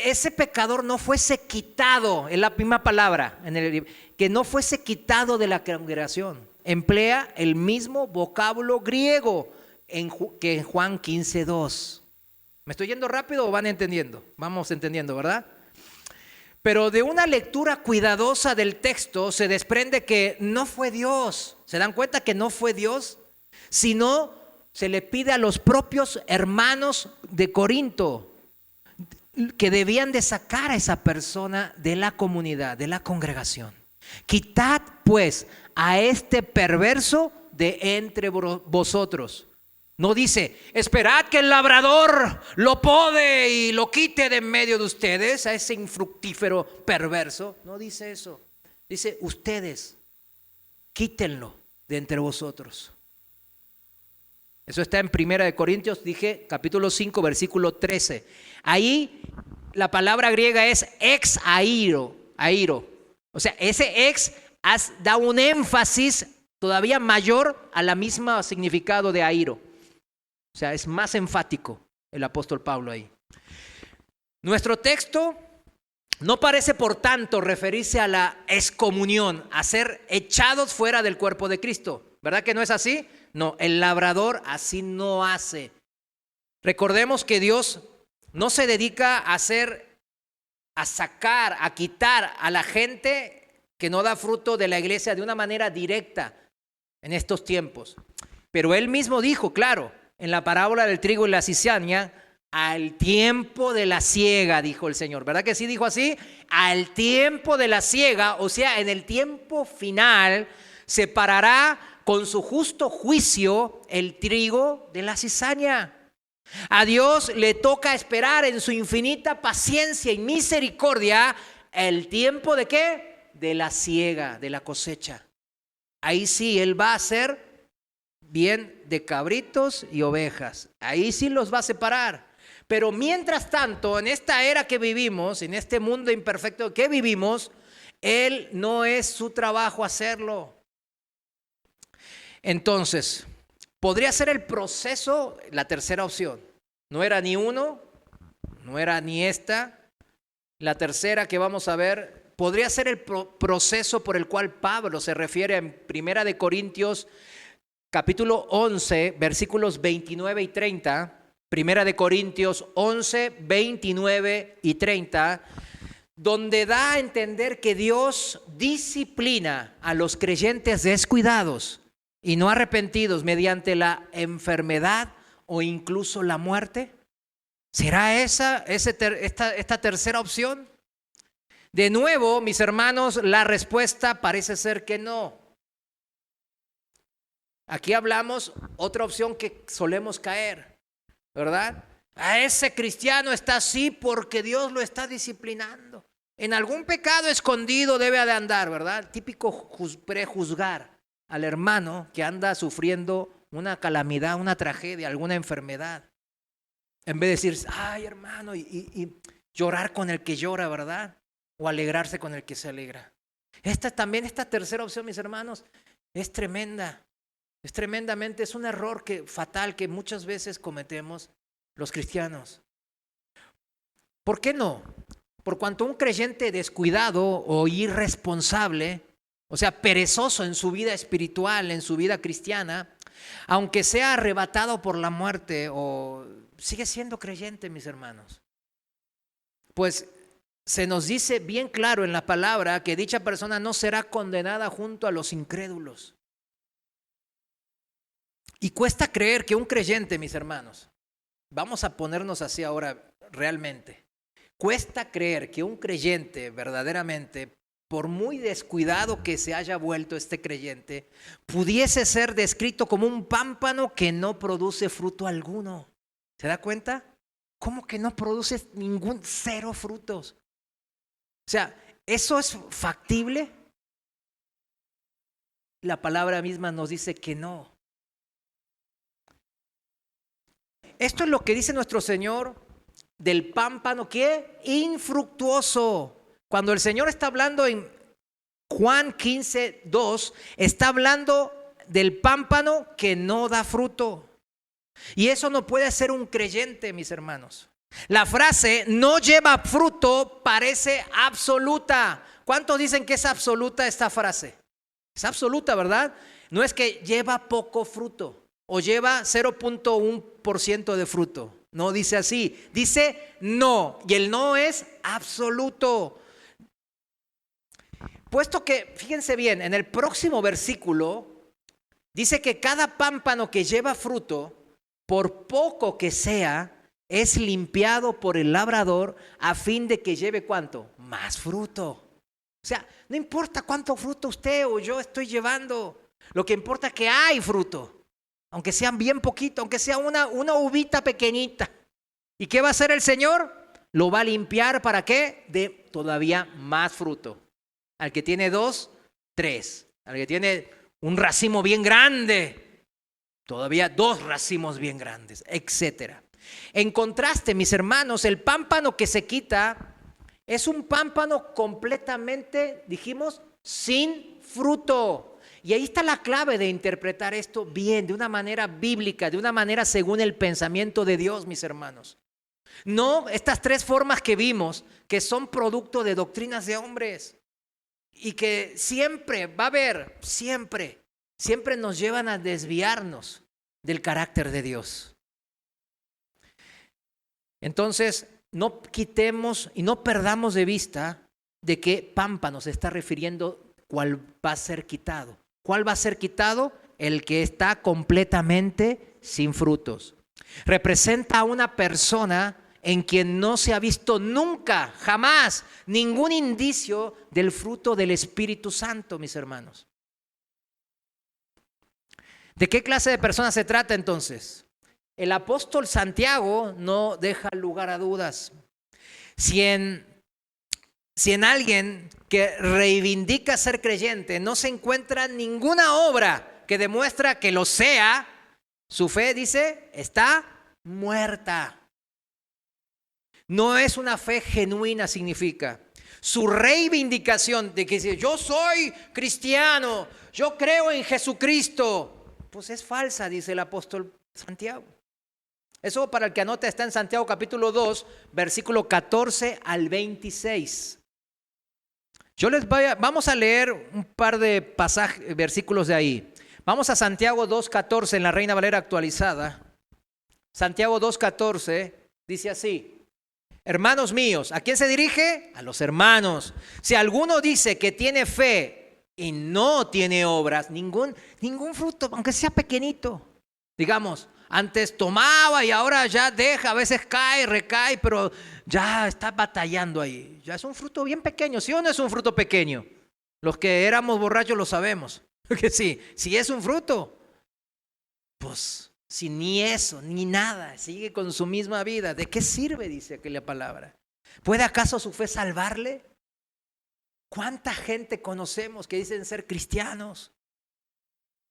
ese pecador no fuese quitado, es la misma palabra, que no fuese quitado de la congregación. Emplea el mismo vocablo griego que en Juan 15:2. ¿Me estoy yendo rápido o van entendiendo? Vamos entendiendo, ¿verdad? Pero de una lectura cuidadosa del texto se desprende que no fue Dios. ¿Se dan cuenta que no fue Dios? Sino se le pide a los propios hermanos de Corinto que debían de sacar a esa persona de la comunidad, de la congregación. Quitad pues a este perverso de entre vosotros. No dice, esperad que el labrador lo pode y lo quite de en medio de ustedes, a ese infructífero perverso. No dice eso. Dice, ustedes, quítenlo de entre vosotros. Eso está en 1 Corintios, dije, capítulo 5, versículo 13. Ahí la palabra griega es ex airo. O sea, ese ex da un énfasis todavía mayor a la misma significado de airo. sea, es más enfático el apóstol Pablo ahí. Nuestro texto no parece, por tanto, referirse a la excomunión, a ser echados fuera del cuerpo de Cristo. ¿Verdad que no es así? No, el labrador así no hace. Recordemos que Dios no se dedica a sacar, a quitar a la gente que no da fruto de la iglesia de una manera directa en estos tiempos. Pero Él mismo dijo, claro, en la parábola del trigo y la cizaña, al tiempo de la siega, dijo el Señor. ¿Verdad que sí dijo así? Al tiempo de la siega, o sea, en el tiempo final, separará con su justo juicio el trigo de la cizaña. A Dios le toca esperar en su infinita paciencia y misericordia el tiempo ¿de qué? De la siega, de la cosecha. Ahí sí, Él va a hacer bien de cabritos y ovejas. Ahí sí los va a separar. Pero mientras tanto, en esta era que vivimos, en este mundo imperfecto que vivimos, Él no es su trabajo hacerlo. Entonces, podría ser el proceso, la tercera opción. No era ni uno, no era ni esta. La tercera que vamos a ver, podría ser el proceso por el cual Pablo se refiere en 1 de Corintios, capítulo 11, versículos 29 y 30. 1 de Corintios 11, 29 y 30, donde da a entender que Dios disciplina a los creyentes descuidados y no arrepentidos mediante la enfermedad o incluso la muerte. ¿Será esta tercera opción? De nuevo, mis hermanos, la respuesta parece ser que no. Aquí hablamos otra opción que solemos caer, ¿verdad? A ese cristiano está así porque Dios lo está disciplinando. En algún pecado escondido debe de andar, ¿verdad? Típico prejuzgar al hermano que anda sufriendo una calamidad, una tragedia, alguna enfermedad. En vez de decir, ay hermano, y llorar con el que llora, ¿verdad? O alegrarse con el que se alegra. Esta tercera opción, mis hermanos, es tremenda. Es tremendamente, es un error fatal que muchas veces cometemos los cristianos. ¿Por qué no? Por cuanto un creyente descuidado o irresponsable, o sea, perezoso en su vida espiritual, en su vida cristiana, aunque sea arrebatado por la muerte, o sigue siendo creyente, mis hermanos. Pues se nos dice bien claro en la palabra que dicha persona no será condenada junto a los incrédulos. Y cuesta creer que un creyente, mis hermanos, vamos a ponernos así ahora realmente, cuesta creer que un creyente verdaderamente, por muy descuidado que se haya vuelto este creyente, pudiese ser descrito como un pámpano que no produce fruto alguno. ¿Se da cuenta? ¿Cómo que no produce cero frutos? O sea, ¿eso es factible? La palabra misma nos dice que no. Esto es lo que dice nuestro Señor del pámpano, ¿qué? Infructuoso. Cuando el Señor está hablando en Juan 15, 2, está hablando del pámpano que no da fruto. Y eso no puede ser un creyente, mis hermanos. La frase no lleva fruto parece absoluta. ¿Cuántos dicen que es absoluta esta frase? Es absoluta, ¿verdad? No es que lleva poco fruto o lleva 0.1% de fruto. No dice así, dice no. Y el no es absoluto. Puesto que, fíjense bien, en el próximo versículo dice que cada pámpano que lleva fruto, por poco que sea, es limpiado por el labrador a fin de que lleve ¿cuánto? Más fruto. O sea, no importa cuánto fruto usted o yo estoy llevando, lo que importa es que hay fruto. Aunque sean bien poquito, aunque sea una uvita pequeñita. ¿Y qué va a hacer el Señor? Lo va a limpiar, ¿para qué? De todavía más fruto. Al que tiene 2, 3. Al que tiene un racimo bien grande, todavía 2 racimos bien grandes, etcétera. En contraste, mis hermanos, el pámpano que se quita es un pámpano completamente, dijimos, sin fruto. Y ahí está la clave de interpretar esto bien, de una manera bíblica, de una manera según el pensamiento de Dios, mis hermanos. No estas tres formas que vimos, que son producto de doctrinas de hombres y que siempre va a haber, siempre nos llevan a desviarnos del carácter de Dios. Entonces, no quitemos y no perdamos de vista de qué pampa nos está refiriendo, cuál va a ser quitado. ¿Cuál va a ser quitado? El que está completamente sin frutos. Representa a una persona en quien no se ha visto nunca, jamás, ningún indicio del fruto del Espíritu Santo, mis hermanos. ¿De qué clase de persona se trata entonces? El apóstol Santiago no deja lugar a dudas. Si en alguien que reivindica ser creyente no se encuentra ninguna obra que demuestra que lo sea, su fe, dice, está muerta. No es una fe genuina, significa. Su reivindicación de que dice, yo soy cristiano, yo creo en Jesucristo, pues es falsa, dice el apóstol Santiago. Eso para el que anota está en Santiago capítulo 2, versículo 14 al 26. Vamos a leer un par de pasajes, versículos de ahí. Vamos a Santiago 2:14 en la Reina Valera actualizada. Santiago 2:14 dice así: hermanos míos, ¿a quién se dirige? A los hermanos. Si alguno dice que tiene fe y no tiene obras, ningún fruto, aunque sea pequeñito. Digamos, antes tomaba y ahora ya deja, a veces cae, recae, pero ya está batallando ahí. Ya es un fruto bien pequeño, ¿sí o no es un fruto pequeño? Los que éramos borrachos lo sabemos. Que sí, si es un fruto, pues si ni eso, ni nada, sigue con su misma vida, ¿de qué sirve? Dice aquella palabra. ¿Puede acaso su fe salvarle? ¿Cuánta gente conocemos que dicen ser cristianos?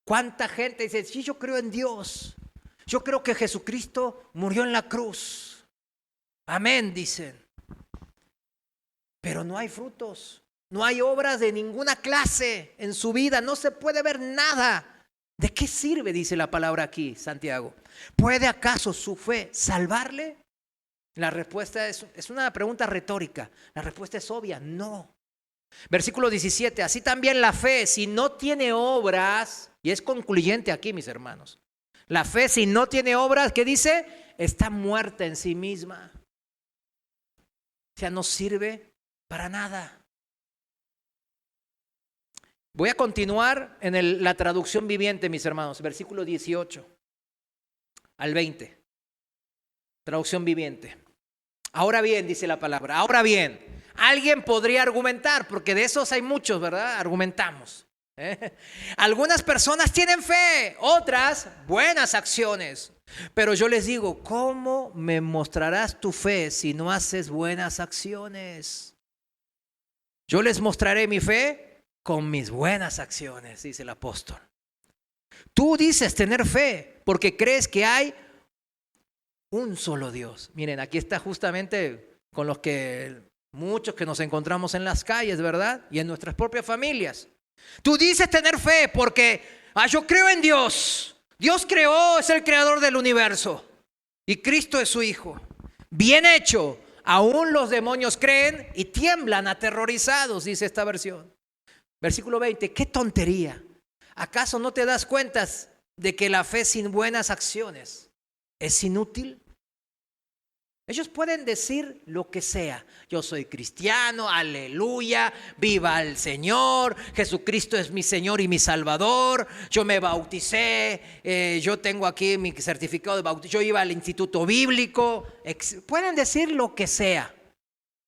¿Cuánta gente dice, sí, yo creo en Dios? Yo creo que Jesucristo murió en la cruz. Amén, dicen. Pero no hay frutos, no hay obras de ninguna clase en su vida, no se puede ver nada. ¿De qué sirve? Dice la palabra aquí, Santiago. ¿Puede acaso su fe salvarle? La respuesta es una pregunta retórica. La respuesta es obvia, no. Versículo 17, así también la fe, si no tiene obras, y es concluyente aquí, mis hermanos. La fe, si no tiene obras, ¿qué dice? Está muerta en sí misma. O sea, no sirve para nada. Voy a continuar en la traducción viviente, mis hermanos, versículo 18 al 20. Traducción viviente. Ahora bien, dice la palabra, ahora bien, alguien podría argumentar, porque de esos hay muchos, ¿verdad? Argumentamos. Algunas personas tienen fe, otras buenas acciones. Pero yo les digo, ¿cómo me mostrarás tu fe si no haces buenas acciones? Yo les mostraré mi fe con mis buenas acciones, dice el apóstol. Tú dices tener fe porque crees que hay un solo Dios. Miren, aquí está justamente con los que muchos que nos encontramos en las calles, ¿verdad? Y en nuestras propias familias. Tú dices tener fe porque yo creo en Dios. Dios creó, es el creador del universo. Y Cristo es su Hijo. Bien hecho. Aún los demonios creen y tiemblan aterrorizados, dice esta versión. Versículo 20, qué tontería. ¿Acaso no te das cuenta de que la fe sin buenas acciones es inútil? Ellos pueden decir lo que sea. Yo soy cristiano, aleluya, viva el Señor, Jesucristo es mi Señor y mi Salvador, yo me bauticé, yo tengo aquí mi certificado de bautismo, yo iba al instituto bíblico. Pueden decir lo que sea.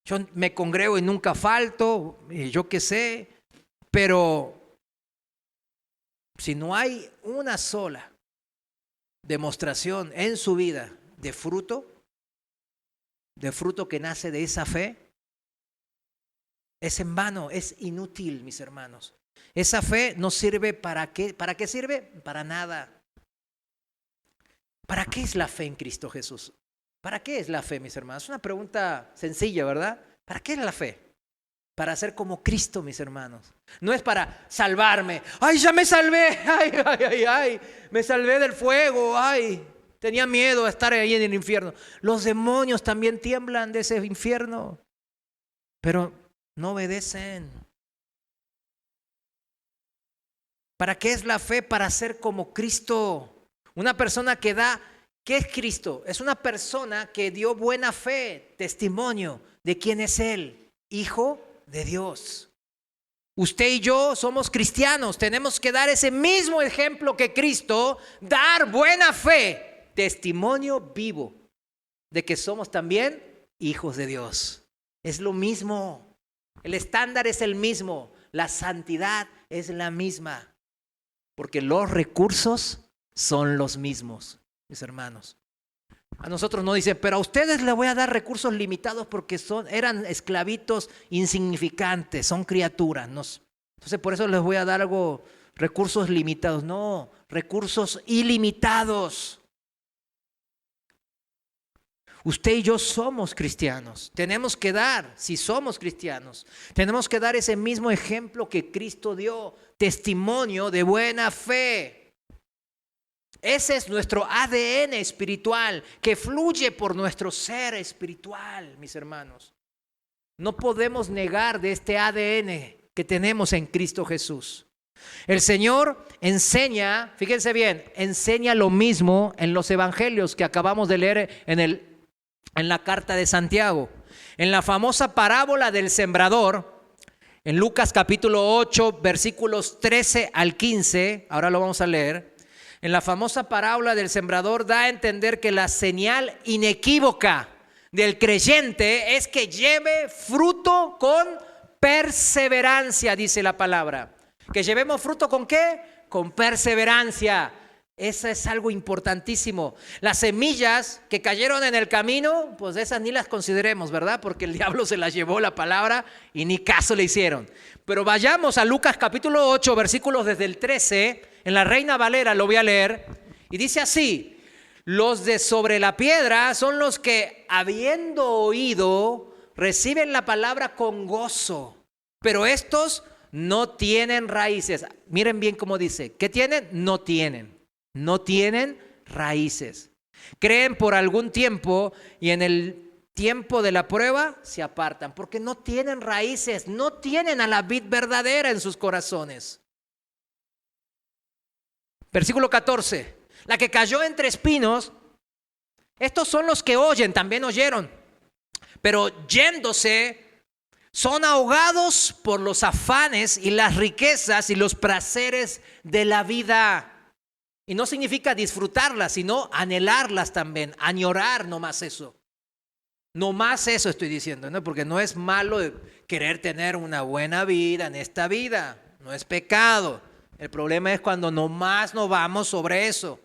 Yo me congrego y nunca falto, yo qué sé, pero si no hay una sola demostración en su vida de fruto que nace de esa fe, es en vano, es inútil, mis hermanos. Esa fe no sirve ¿para qué? ¿Para qué sirve? Para nada. ¿Para qué es la fe en Cristo Jesús? ¿Para qué es la fe, mis hermanos? Es una pregunta sencilla, ¿verdad? ¿Para qué es la fe? para ser como Cristo, mis hermanos. No es para salvarme. ¡Ay, ya me salvé! ¡Ay, ay, ay, ay! Me salvé del fuego. ¡Ay! Tenía miedo a estar ahí en el infierno. Los demonios también tiemblan de ese infierno, pero no obedecen. ¿Para qué es la fe? Para ser como Cristo. Una persona que da, ¿qué es Cristo? Es una persona que dio buena fe, testimonio de quién es Él, Hijo de Dios. Usted y yo somos cristianos, tenemos que dar ese mismo ejemplo que Cristo, dar buena fe, testimonio vivo de que somos también hijos de Dios. Es lo mismo, el estándar es el mismo, la santidad es la misma, porque los recursos son los mismos, mis hermanos. A nosotros no dicen, pero a ustedes les voy a dar recursos limitados porque eran esclavitos insignificantes, son criaturas. Entonces por eso les voy a dar recursos limitados. No, recursos ilimitados. Usted y yo somos cristianos. Tenemos que dar, si somos cristianos, tenemos que dar ese mismo ejemplo que Cristo dio, testimonio de buena fe. Ese es nuestro ADN espiritual que fluye por nuestro ser espiritual, mis hermanos. No podemos negar de este ADN que tenemos en Cristo Jesús. El Señor enseña, fíjense bien, enseña lo mismo en los evangelios que acabamos de leer en la carta de Santiago. En la famosa parábola del sembrador, en Lucas capítulo 8, versículos 13 al 15, ahora lo vamos a leer. En la famosa parábola del sembrador da a entender que la señal inequívoca del creyente es que lleve fruto con perseverancia, dice la palabra. Que llevemos fruto ¿con qué? Con perseverancia. Eso es algo importantísimo. Las semillas que cayeron en el camino, pues esas ni las consideremos, ¿verdad? Porque el diablo se las llevó la palabra y ni caso le hicieron. Pero vayamos a Lucas capítulo 8, versículos desde el 13, en la Reina Valera lo voy a leer, y dice así: los de sobre la piedra son los que, habiendo oído, reciben la palabra con gozo, pero estos no tienen raíces. Miren bien cómo dice, ¿qué tienen? No tienen raíces. Creen por algún tiempo y en el tiempo de la prueba se apartan, porque no tienen raíces, no tienen a la vid verdadera en sus corazones. Versículo 14, la que cayó entre espinos, estos son los que oyen, también oyeron, pero yéndose son ahogados por los afanes y las riquezas y los placeres de la vida. Y no significa disfrutarlas, sino anhelarlas también, añorar, no más eso. No más eso estoy diciendo, ¿no? Porque no es malo querer tener una buena vida en esta vida, no es pecado. El problema es cuando nomás nos vamos sobre eso.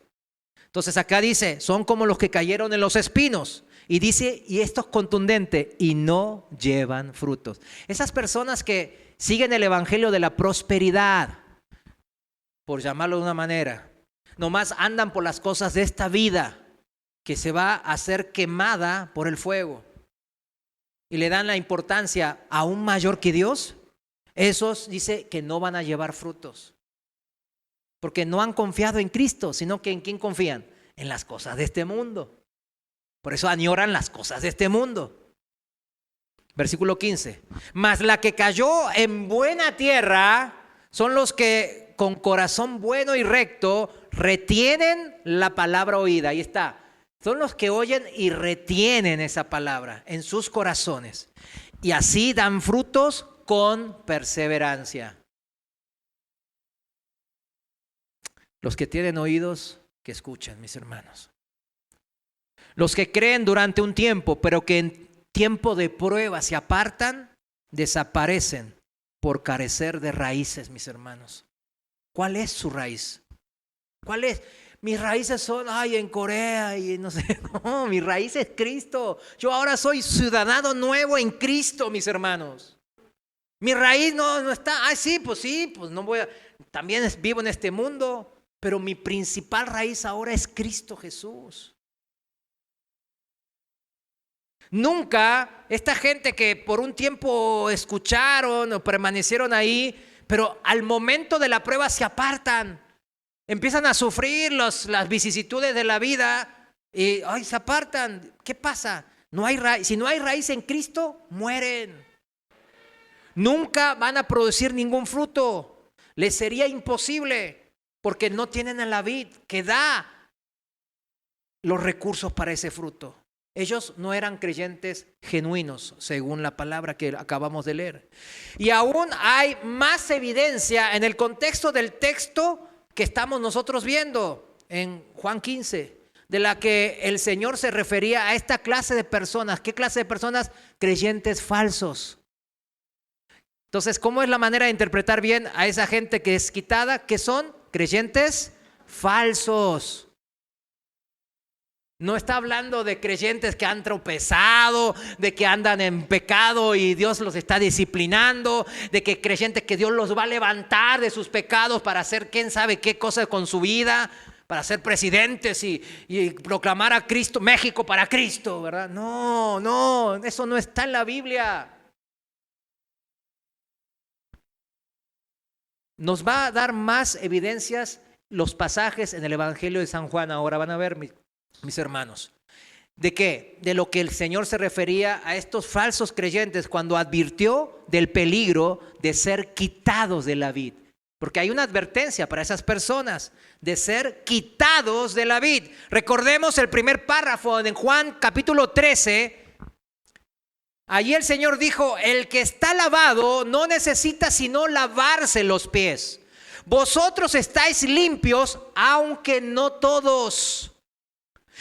Entonces acá dice, son como los que cayeron en los espinos. Y dice, y esto es contundente, y no llevan frutos. Esas personas que siguen el evangelio de la prosperidad, por llamarlo de una manera, nomás andan por las cosas de esta vida, que se va a ser quemada por el fuego. Y le dan la importancia aún mayor que Dios. Esos dice que no van a llevar frutos. Porque no han confiado en Cristo, sino que ¿en quién confían? En las cosas de este mundo. Por eso añoran las cosas de este mundo. Versículo 15. Mas la que cayó en buena tierra son los que con corazón bueno y recto retienen la palabra oída. Ahí está. Son los que oyen y retienen esa palabra en sus corazones. Y así dan frutos con perseverancia. Los que tienen oídos, que escuchen, mis hermanos. Los que creen durante un tiempo, pero que en tiempo de prueba se apartan, desaparecen por carecer de raíces, mis hermanos. ¿Cuál es su raíz? ¿Cuál es? Mis raíces son, en Corea y no sé. No, mi raíz es Cristo. Yo ahora soy ciudadano nuevo en Cristo, mis hermanos. Mi raíz no está, pues no voy a, también vivo en este mundo. Pero mi principal raíz ahora es Cristo Jesús. Nunca esta gente que por un tiempo escucharon o permanecieron ahí, pero al momento de la prueba se apartan, empiezan a sufrir las vicisitudes de la vida y se apartan. ¿Qué pasa? Si no hay raíz en Cristo, mueren. Nunca van a producir ningún fruto. Les sería imposible porque no tienen a la vid que da los recursos para ese fruto. Ellos no eran creyentes genuinos, según la palabra que acabamos de leer. Y aún hay más evidencia en el contexto del texto que estamos nosotros viendo en Juan 15, de la que el Señor se refería a esta clase de personas. ¿Qué clase de personas? Creyentes falsos. Entonces, ¿cómo es la manera de interpretar bien a esa gente que es quitada? Que son creyentes falsos. No está hablando de creyentes que han tropezado, de que andan en pecado y Dios los está disciplinando, de que creyentes que Dios los va a levantar de sus pecados para hacer quién sabe qué cosa con su vida, para ser presidentes y proclamar a Cristo, México para Cristo, ¿verdad? No, eso no está en la Biblia. Nos va a dar más evidencias los pasajes en el Evangelio de San Juan. Ahora van a ver, mis hermanos, ¿de qué? De lo que el Señor se refería a estos falsos creyentes cuando advirtió del peligro de ser quitados de la vid. Porque hay una advertencia para esas personas de ser quitados de la vid. Recordemos el primer párrafo en Juan capítulo 13. Allí el Señor dijo: el que está lavado no necesita sino lavarse los pies. Vosotros estáis limpios, aunque no todos.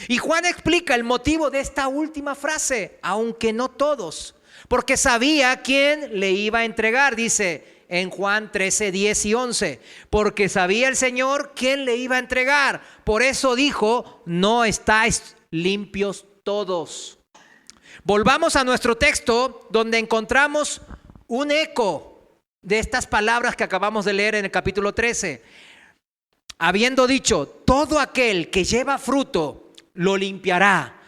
Y Juan explica el motivo de esta última frase, aunque no todos, porque sabía quién le iba a entregar, dice en Juan 13, 10 y 11, porque sabía el Señor quién le iba a entregar, por eso dijo: no estáis limpios todos. Volvamos a nuestro texto donde encontramos un eco de estas palabras que acabamos de leer en el capítulo 13. Habiendo dicho: todo aquel que lleva fruto lo limpiará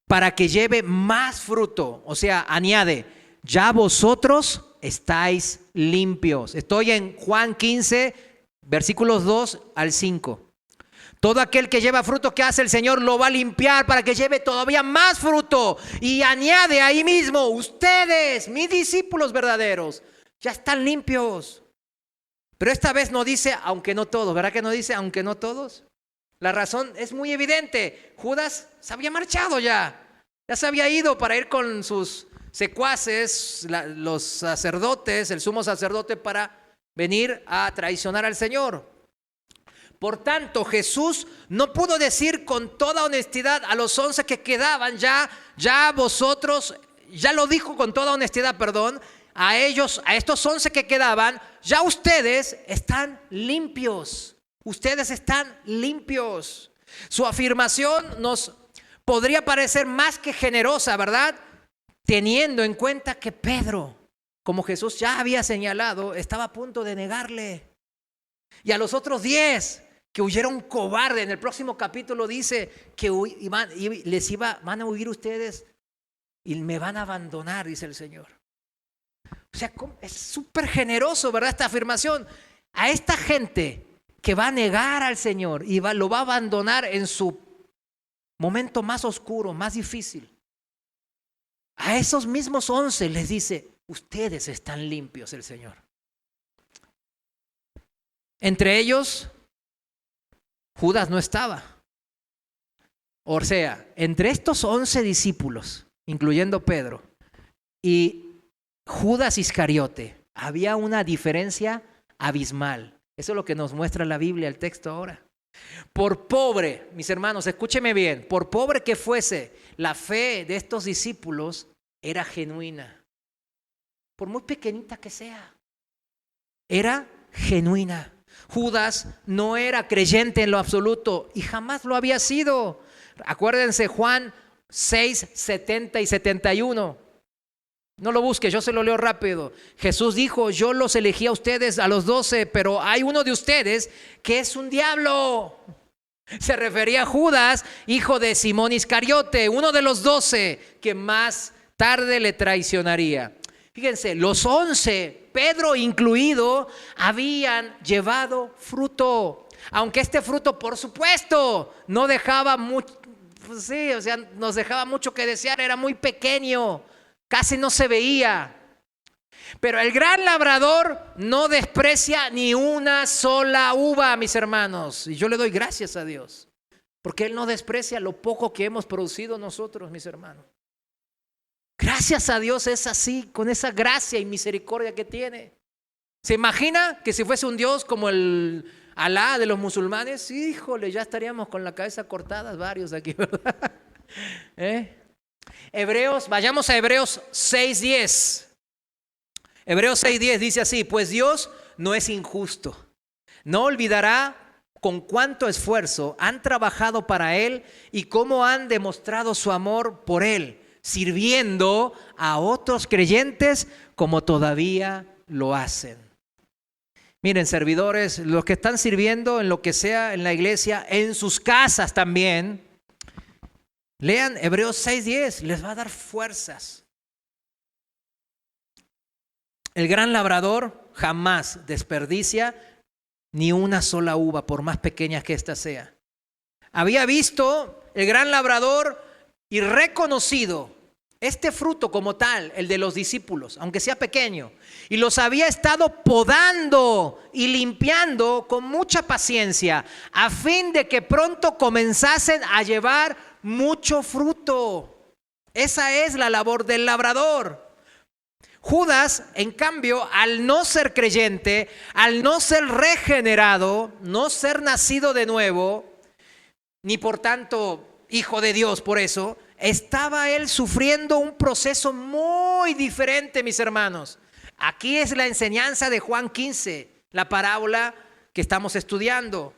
para que lleve más fruto. O sea, añade: ya vosotros estáis limpios. Estoy en Juan 15, versículos 2 al 5. Todo aquel que lleva fruto, ¿qué hace el Señor? Lo va a limpiar para que lleve todavía más fruto. Y añade ahí mismo: ustedes, mis discípulos verdaderos, ya están limpios. Pero esta vez no dice aunque no todos. ¿Verdad que no dice aunque no todos? La razón es muy evidente. Judas se había marchado ya se había ido para ir con sus secuaces, los sacerdotes, el sumo sacerdote, para venir a traicionar al Señor. Por tanto, Jesús no pudo decir con toda honestidad a los 11 que quedaban: ya vosotros, ya lo dijo con toda honestidad, a ellos, a estos 11 que quedaban: ya ustedes están limpios. Ustedes están limpios. Su afirmación nos podría parecer más que generosa, ¿verdad? Teniendo en cuenta que Pedro, como Jesús ya había señalado, estaba a punto de negarle. Y a los otros 10 que huyeron cobarde, en el próximo capítulo dice que van a huir ustedes y me van a abandonar, dice el Señor. O sea, es súper generoso, ¿verdad? Esta afirmación. A esta gente que va a negar al Señor y lo va a abandonar en su momento más oscuro, más difícil. A esos mismos 11 les dice: ustedes están limpios, el Señor. Entre ellos, Judas no estaba. O sea, entre estos 11 discípulos, incluyendo Pedro, y Judas Iscariote, había una diferencia abismal. Eso es lo que nos muestra la Biblia, el texto ahora. Por pobre, mis hermanos, escúcheme bien, por pobre que fuese, la fe de estos discípulos era genuina. Por muy pequeñita que sea, era genuina. Judas no era creyente en lo absoluto y jamás lo había sido. Acuérdense Juan 6, 70 y 71. No lo busque, yo se lo leo rápido. Jesús dijo: yo los elegí a ustedes, a los 12, pero hay uno de ustedes que es un diablo. Se refería a Judas, hijo de Simón Iscariote, uno de los 12 que más tarde le traicionaría. Fíjense, los 11, Pedro incluido, habían llevado fruto. Aunque este fruto, por supuesto, no dejaba mucho, pues sí, o sea, nos dejaba mucho que desear, era muy pequeño, casi no se veía. Pero el gran labrador no desprecia ni una sola uva, mis hermanos. Y yo le doy gracias a Dios, porque Él no desprecia lo poco que hemos producido nosotros, mis hermanos. Gracias a Dios es así, con esa gracia y misericordia que tiene. ¿Se imagina que si fuese un Dios como el Alá de los musulmanes? Híjole, ya estaríamos con la cabeza cortada varios aquí, ¿verdad? Vayamos a Hebreos 6:10. Hebreos 6:10 dice así: pues Dios no es injusto, no olvidará con cuánto esfuerzo han trabajado para Él y cómo han demostrado su amor por Él, sirviendo a otros creyentes como todavía lo hacen. Miren, servidores, los que están sirviendo en lo que sea en la iglesia, en sus casas también, lean Hebreos 6:10, les va a dar fuerzas. El gran labrador jamás desperdicia ni una sola uva, por más pequeña que ésta sea. Había visto el gran labrador y reconocido este fruto como tal, el de los discípulos, aunque sea pequeño, y los había estado podando y limpiando con mucha paciencia, a fin de que pronto comenzasen a llevar mucho fruto. Esa es la labor del labrador. Judas, en cambio, al no ser creyente, al no ser regenerado, no ser nacido de nuevo, ni por tanto hijo de Dios por eso, estaba él sufriendo un proceso muy diferente, mis hermanos. Aquí es la enseñanza de Juan 15, la parábola que estamos estudiando.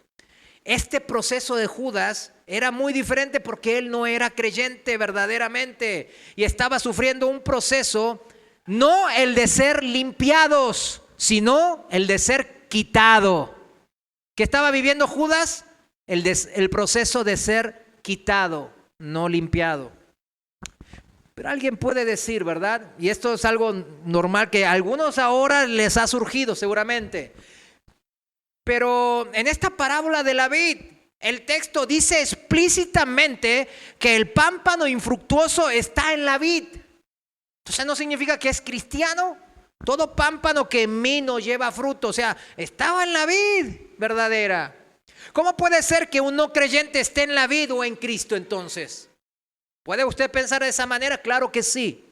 Este proceso de Judas era muy diferente porque él no era creyente verdaderamente y estaba sufriendo un proceso, no el de ser limpiados, sino el de ser quitado. ¿Qué estaba viviendo Judas? El proceso de ser quitado, no limpiado. Pero alguien puede decir, ¿verdad? Y esto es algo normal que a algunos ahora les ha surgido seguramente. Pero en esta parábola de la vid, el texto dice explícitamente que el pámpano infructuoso está en la vid. Entonces no significa que es cristiano. Todo pámpano que en mí no lleva fruto, o sea, estaba en la vid verdadera. ¿Cómo puede ser que un no creyente esté en la vid o en Cristo entonces? ¿Puede usted pensar de esa manera? Claro que sí.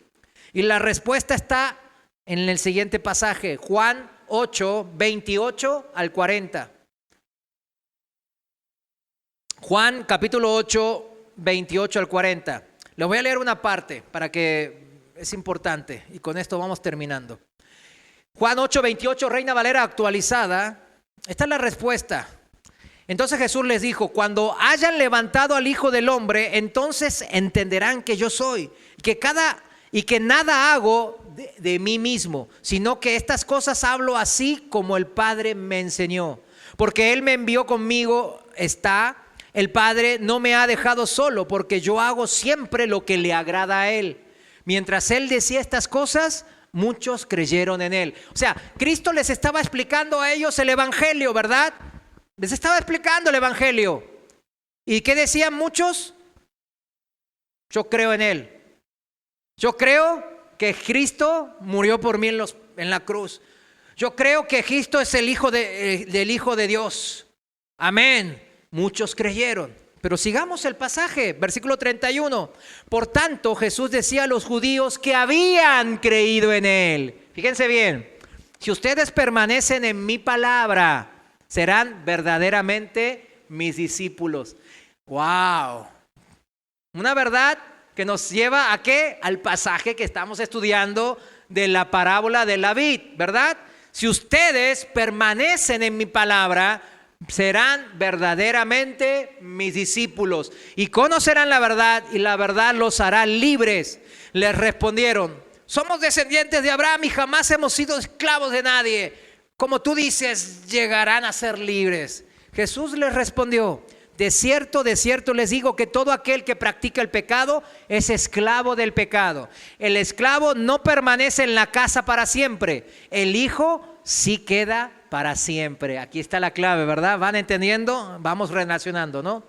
Y la respuesta está en el siguiente pasaje, Juan 8, 28 al 40. Juan capítulo 8, 28 al 40. Les voy a leer una parte para que es importante y con esto vamos terminando. Juan 8, 28, Reina Valera actualizada. Esta es la respuesta. Entonces Jesús les dijo: cuando hayan levantado al Hijo del Hombre, entonces entenderán que yo soy, que nada hago de mí mismo, sino que estas cosas hablo así como el Padre me enseñó. Porque Él me envió, conmigo está. El Padre no me ha dejado solo, porque yo hago siempre lo que le agrada a Él. Mientras Él decía estas cosas, muchos creyeron en Él. O sea, Cristo les estaba explicando a ellos el Evangelio, ¿verdad? Les estaba explicando el Evangelio. ¿Y qué decían muchos? Yo creo en Él. Yo creo que Cristo murió por mí en la cruz. Yo creo que Cristo es el Hijo del Hijo de Dios. Amén. Muchos creyeron. Pero sigamos el pasaje, versículo 31. Por tanto, Jesús decía a los judíos que habían creído en Él. Fíjense bien. Si ustedes permanecen en mi palabra, serán verdaderamente mis discípulos. ¡Wow! Una verdad que nos lleva ¿a qué? Al pasaje que estamos estudiando de la parábola de la vid, ¿verdad? Si ustedes permanecen en mi palabra, serán verdaderamente mis discípulos y conocerán la verdad y la verdad los hará libres. Les respondieron: somos descendientes de Abraham y jamás hemos sido esclavos de nadie. Como tú dices, llegarán a ser libres. Jesús les respondió: de cierto les digo que todo aquel que practica el pecado es esclavo del pecado. El esclavo no permanece en la casa para siempre. El hijo sí queda para siempre. Aquí está la clave, ¿verdad? ¿Van entendiendo? Vamos relacionando, ¿no?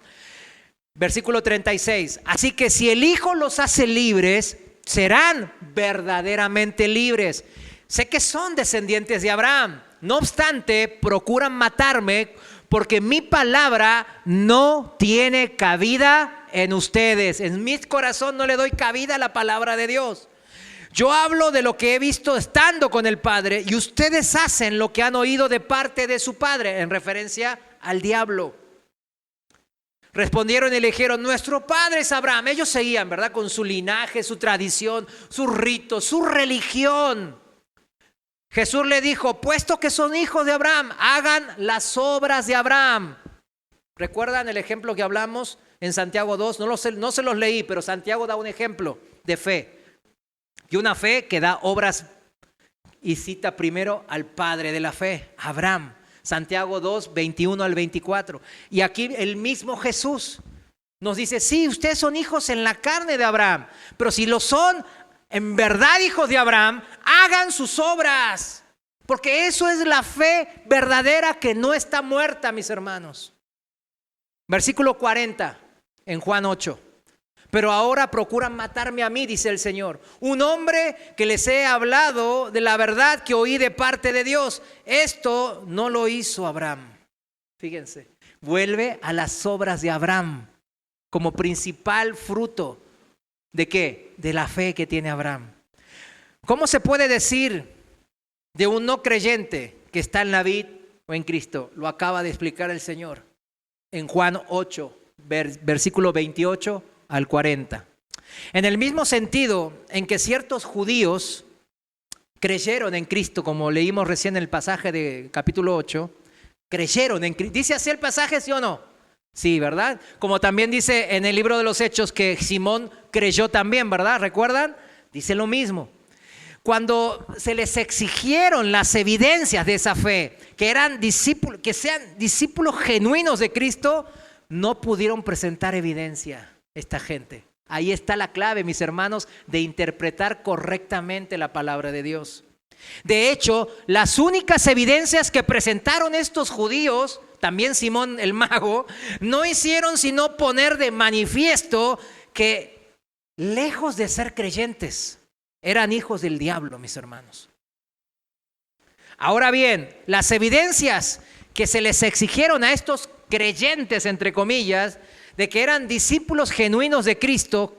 Versículo 36. Así que si el hijo los hace libres, serán verdaderamente libres. Sé que son descendientes de Abraham. No obstante, procuran matarme porque mi palabra no tiene cabida en ustedes. En mi corazón no le doy cabida a la palabra de Dios. Yo hablo de lo que he visto estando con el Padre y ustedes hacen lo que han oído de parte de su padre, en referencia al diablo. Respondieron y le dijeron, nuestro padre es Abraham. Ellos seguían, ¿verdad? Con su linaje, su tradición, sus ritos, su religión. Jesús le dijo, puesto que son hijos de Abraham, hagan las obras de Abraham. ¿Recuerdan el ejemplo que hablamos en Santiago 2? No se los leí, pero Santiago da un ejemplo de fe. Y una fe que da obras y cita primero al padre de la fe, Abraham. Santiago 2, 21 al 24. Y aquí el mismo Jesús nos dice, sí, ustedes son hijos en la carne de Abraham, pero si lo son en verdad hijos de Abraham, hagan sus obras. Porque eso es la fe verdadera que no está muerta, mis hermanos. Versículo 40 en Juan 8. Pero ahora procuran matarme a mí, dice el Señor. Un hombre que les he hablado de la verdad que oí de parte de Dios. Esto no lo hizo Abraham. Fíjense, vuelve a las obras de Abraham como principal fruto. ¿De qué? De la fe que tiene Abraham. ¿Cómo se puede decir de un no creyente que está en la vid o en Cristo? Lo acaba de explicar el Señor en Juan 8, versículo 28 al 40. En el mismo sentido en que ciertos judíos creyeron en Cristo, como leímos recién en el pasaje de capítulo 8, creyeron en Cristo. ¿Dice así el pasaje, sí o no? Sí, ¿verdad? Como también dice en el libro de los Hechos que Simón creyó también, ¿verdad? ¿Recuerdan? Dice lo mismo. Cuando se les exigieron las evidencias de esa fe, que eran discípulos, que sean discípulos genuinos de Cristo, no pudieron presentar evidencia esta gente. Ahí está la clave, mis hermanos, de interpretar correctamente la palabra de Dios. De hecho, las únicas evidencias que presentaron estos judíos, también Simón el mago, no hicieron sino poner de manifiesto que lejos de ser creyentes, eran hijos del diablo, mis hermanos. Ahora bien, las evidencias que se les exigieron a estos creyentes, entre comillas, de que eran discípulos genuinos de Cristo,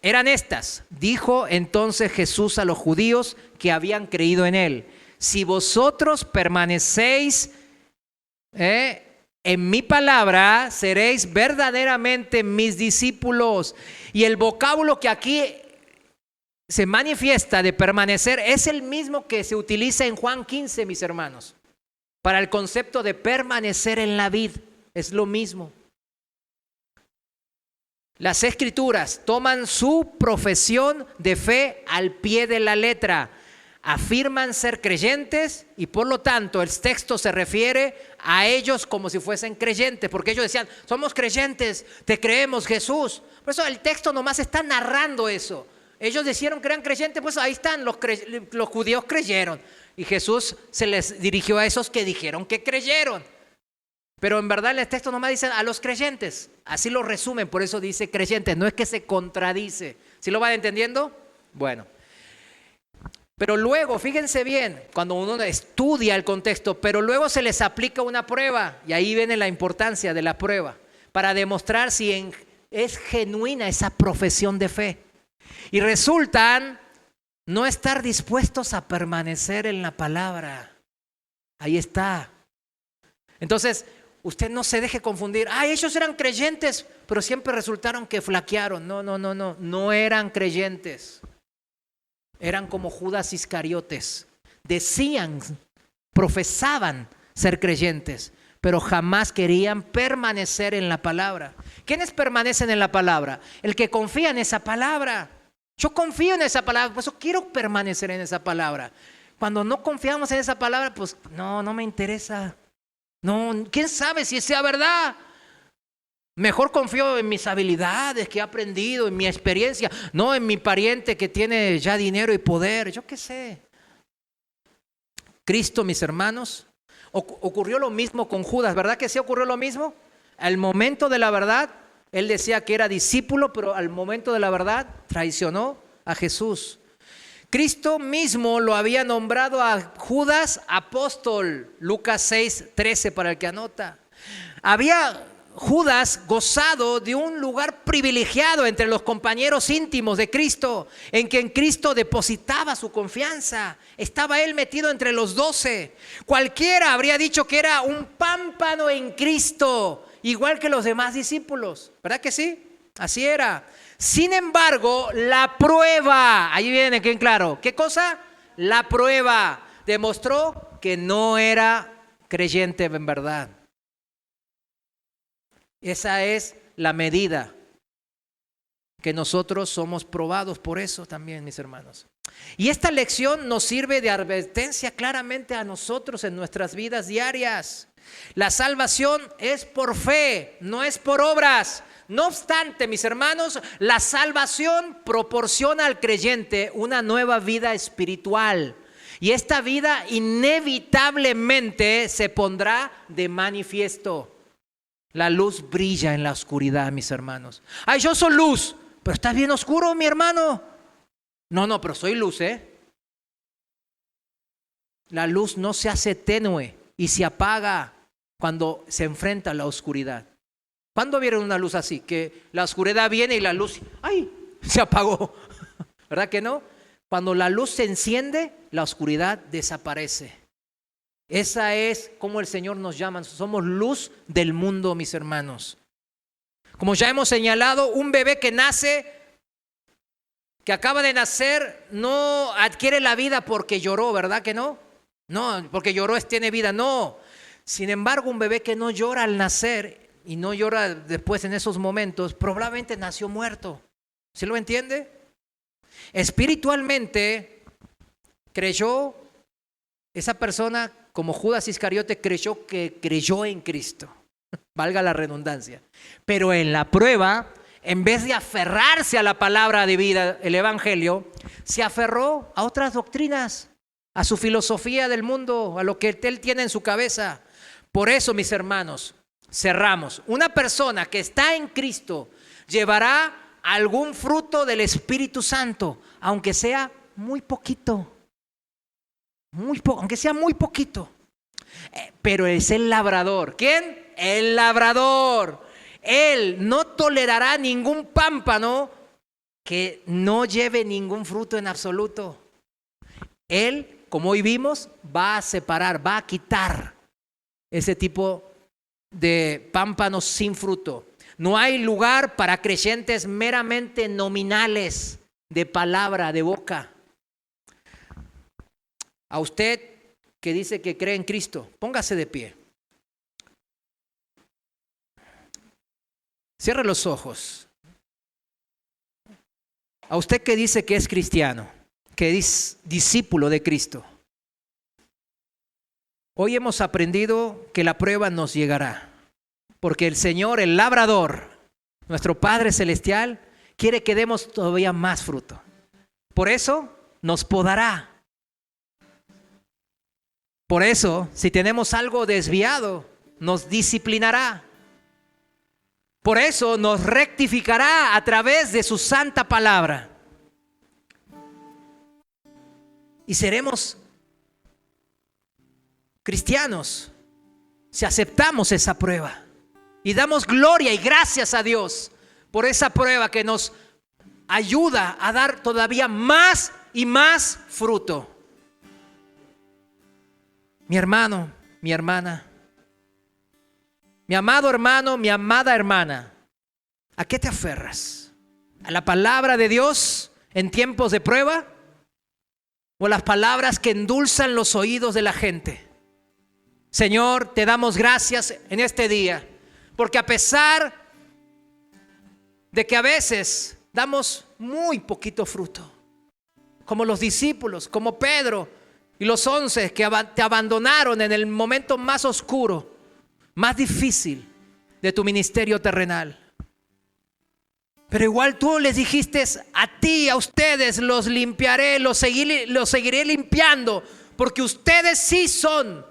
eran estas. Dijo entonces Jesús a los judíos que habían creído en él: si vosotros permanecéis en mi palabra, seréis verdaderamente mis discípulos. Y el vocábulo que aquí se manifiesta de permanecer es el mismo que se utiliza en Juan 15, mis hermanos, para el concepto de permanecer en la vid. Es lo mismo. Las Escrituras toman su profesión de fe al pie de la letra. Afirman ser creyentes y por lo tanto el texto se refiere a ellos como si fuesen creyentes, porque ellos decían, somos creyentes, te creemos, Jesús. Por eso el texto nomás está narrando eso. Ellos dijeron que eran creyentes, pues ahí están, los judíos creyeron. Y Jesús se les dirigió a esos que dijeron que creyeron. Pero en verdad el texto nomás dice a los creyentes. Así lo resumen, por eso dice creyentes. No es que se contradice. ¿Sí lo van entendiendo? Bueno. Pero luego, fíjense bien, cuando uno estudia el contexto, pero luego se les aplica una prueba. Y ahí viene la importancia de la prueba. Para demostrar si es genuina esa profesión de fe. Y resultan no estar dispuestos a permanecer en la palabra. Ahí está. Entonces, usted no se deje confundir. Ellos eran creyentes, pero siempre resultaron que flaquearon. No eran creyentes. Eran como Judas Iscariotes. Decían, profesaban ser creyentes, pero jamás querían permanecer en la palabra. ¿Quiénes permanecen en la palabra? El que confía en esa palabra. Yo confío en esa palabra, por eso quiero permanecer en esa palabra. Cuando no confiamos en esa palabra, pues no me interesa. No, ¿quién sabe si sea verdad? Mejor confío en mis habilidades que he aprendido, en mi experiencia, no en mi pariente que tiene ya dinero y poder, yo qué sé. Cristo, mis hermanos, ocurrió lo mismo con Judas, ¿verdad que sí ocurrió lo mismo? Al momento de la verdad, él decía que era discípulo, pero al momento de la verdad traicionó a Jesús. Cristo mismo lo había nombrado a Judas apóstol, Lucas 6:13 para el que anota. Había Judas gozado de un lugar privilegiado entre los compañeros íntimos de Cristo, en quien Cristo depositaba su confianza. Estaba él metido entre los 12. Cualquiera habría dicho que era un pámpano en Cristo, igual que los demás discípulos. ¿Verdad que sí? Así era. Sin embargo, la prueba, ahí viene bien claro, ¿qué cosa? La prueba demostró que no era creyente en verdad. Esa es la medida que nosotros somos probados por eso también, mis hermanos. Y esta lección nos sirve de advertencia claramente a nosotros en nuestras vidas diarias. La salvación es por fe, no es por obras. No obstante, mis hermanos, la salvación proporciona al creyente una nueva vida espiritual. Y esta vida inevitablemente se pondrá de manifiesto. La luz brilla en la oscuridad, mis hermanos. Ay, yo soy luz, pero estás bien oscuro, mi hermano. No, pero soy luz, ¿eh? La luz no se hace tenue y se apaga cuando se enfrenta a la oscuridad. ¿Cuándo vieron una luz así? Que la oscuridad viene y la luz, ¡ay!, se apagó. ¿Verdad que no? Cuando la luz se enciende, la oscuridad desaparece. Esa es como el Señor nos llama. Somos luz del mundo, mis hermanos. Como ya hemos señalado, un bebé que nace, que acaba de nacer, no adquiere la vida porque lloró, ¿verdad que no? No, porque lloró tiene vida, no. Sin embargo, un bebé que no llora al nacer y no llora después en esos momentos, probablemente nació muerto. ¿Sí lo entiende? Espiritualmente, creyó esa persona, como Judas Iscariote, creyó en Cristo. Valga la redundancia. Pero en la prueba, en vez de aferrarse a la palabra de vida, el evangelio, se aferró a otras doctrinas, a su filosofía del mundo, a lo que él tiene en su cabeza. Por eso, mis hermanos, cerramos. Una persona que está en Cristo llevará algún fruto del Espíritu Santo, aunque sea muy poquito. Aunque sea muy poquito. Pero es el labrador. ¿Quién? El labrador. Él no tolerará ningún pámpano que no lleve ningún fruto en absoluto. Él, como hoy vimos, va a separar, va a quitar ese tipo de pámpanos sin fruto. No hay lugar para creyentes meramente nominales, de palabra, de boca. A usted que dice que cree en Cristo, póngase de pie. Cierre los ojos. A usted que dice que es cristiano, que es discípulo de Cristo. Hoy hemos aprendido que la prueba nos llegará, porque el Señor, el labrador, nuestro Padre Celestial, quiere que demos todavía más fruto. Por eso nos podará. Por eso, si tenemos algo desviado, nos disciplinará. Por eso nos rectificará a través de su santa palabra. Y seremos cristianos si aceptamos esa prueba. Y damos gloria y gracias a Dios por esa prueba que nos ayuda a dar todavía más y más fruto. Mi hermano, mi hermana, mi amado hermano, mi amada hermana, ¿a qué te aferras? ¿A la palabra de Dios en tiempos de prueba? ¿O las palabras que endulzan los oídos de la gente? Señor, te damos gracias en este día, porque a pesar de que a veces damos muy poquito fruto, como los discípulos, como Pedro y los 11 que te abandonaron en el momento más oscuro, más difícil, de tu ministerio terrenal. Pero igual tú les dijiste a ti, a ustedes, los limpiaré, los seguiré limpiando, porque ustedes sí son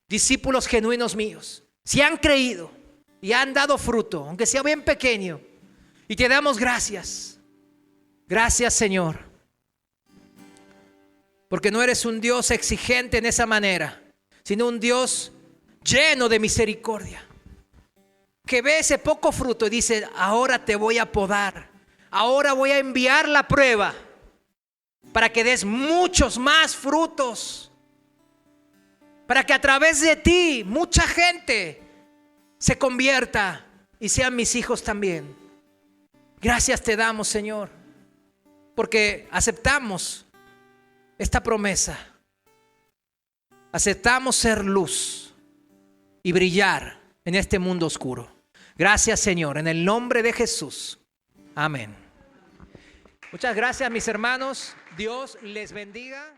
discípulos genuinos míos. Si han creído y han dado fruto, aunque sea bien pequeño, y te damos gracias. Gracias, Señor, porque no eres un Dios exigente en esa manera, sino un Dios lleno de misericordia, que ve ese poco fruto y dice: ahora te voy a podar, ahora voy a enviar la prueba para que des muchos más frutos, para que a través de ti mucha gente se convierta y sean mis hijos también. Gracias te damos, Señor, porque aceptamos esta promesa. Aceptamos ser luz y brillar en este mundo oscuro. Gracias, Señor, en el nombre de Jesús. Amén. Muchas gracias, mis hermanos. Dios les bendiga.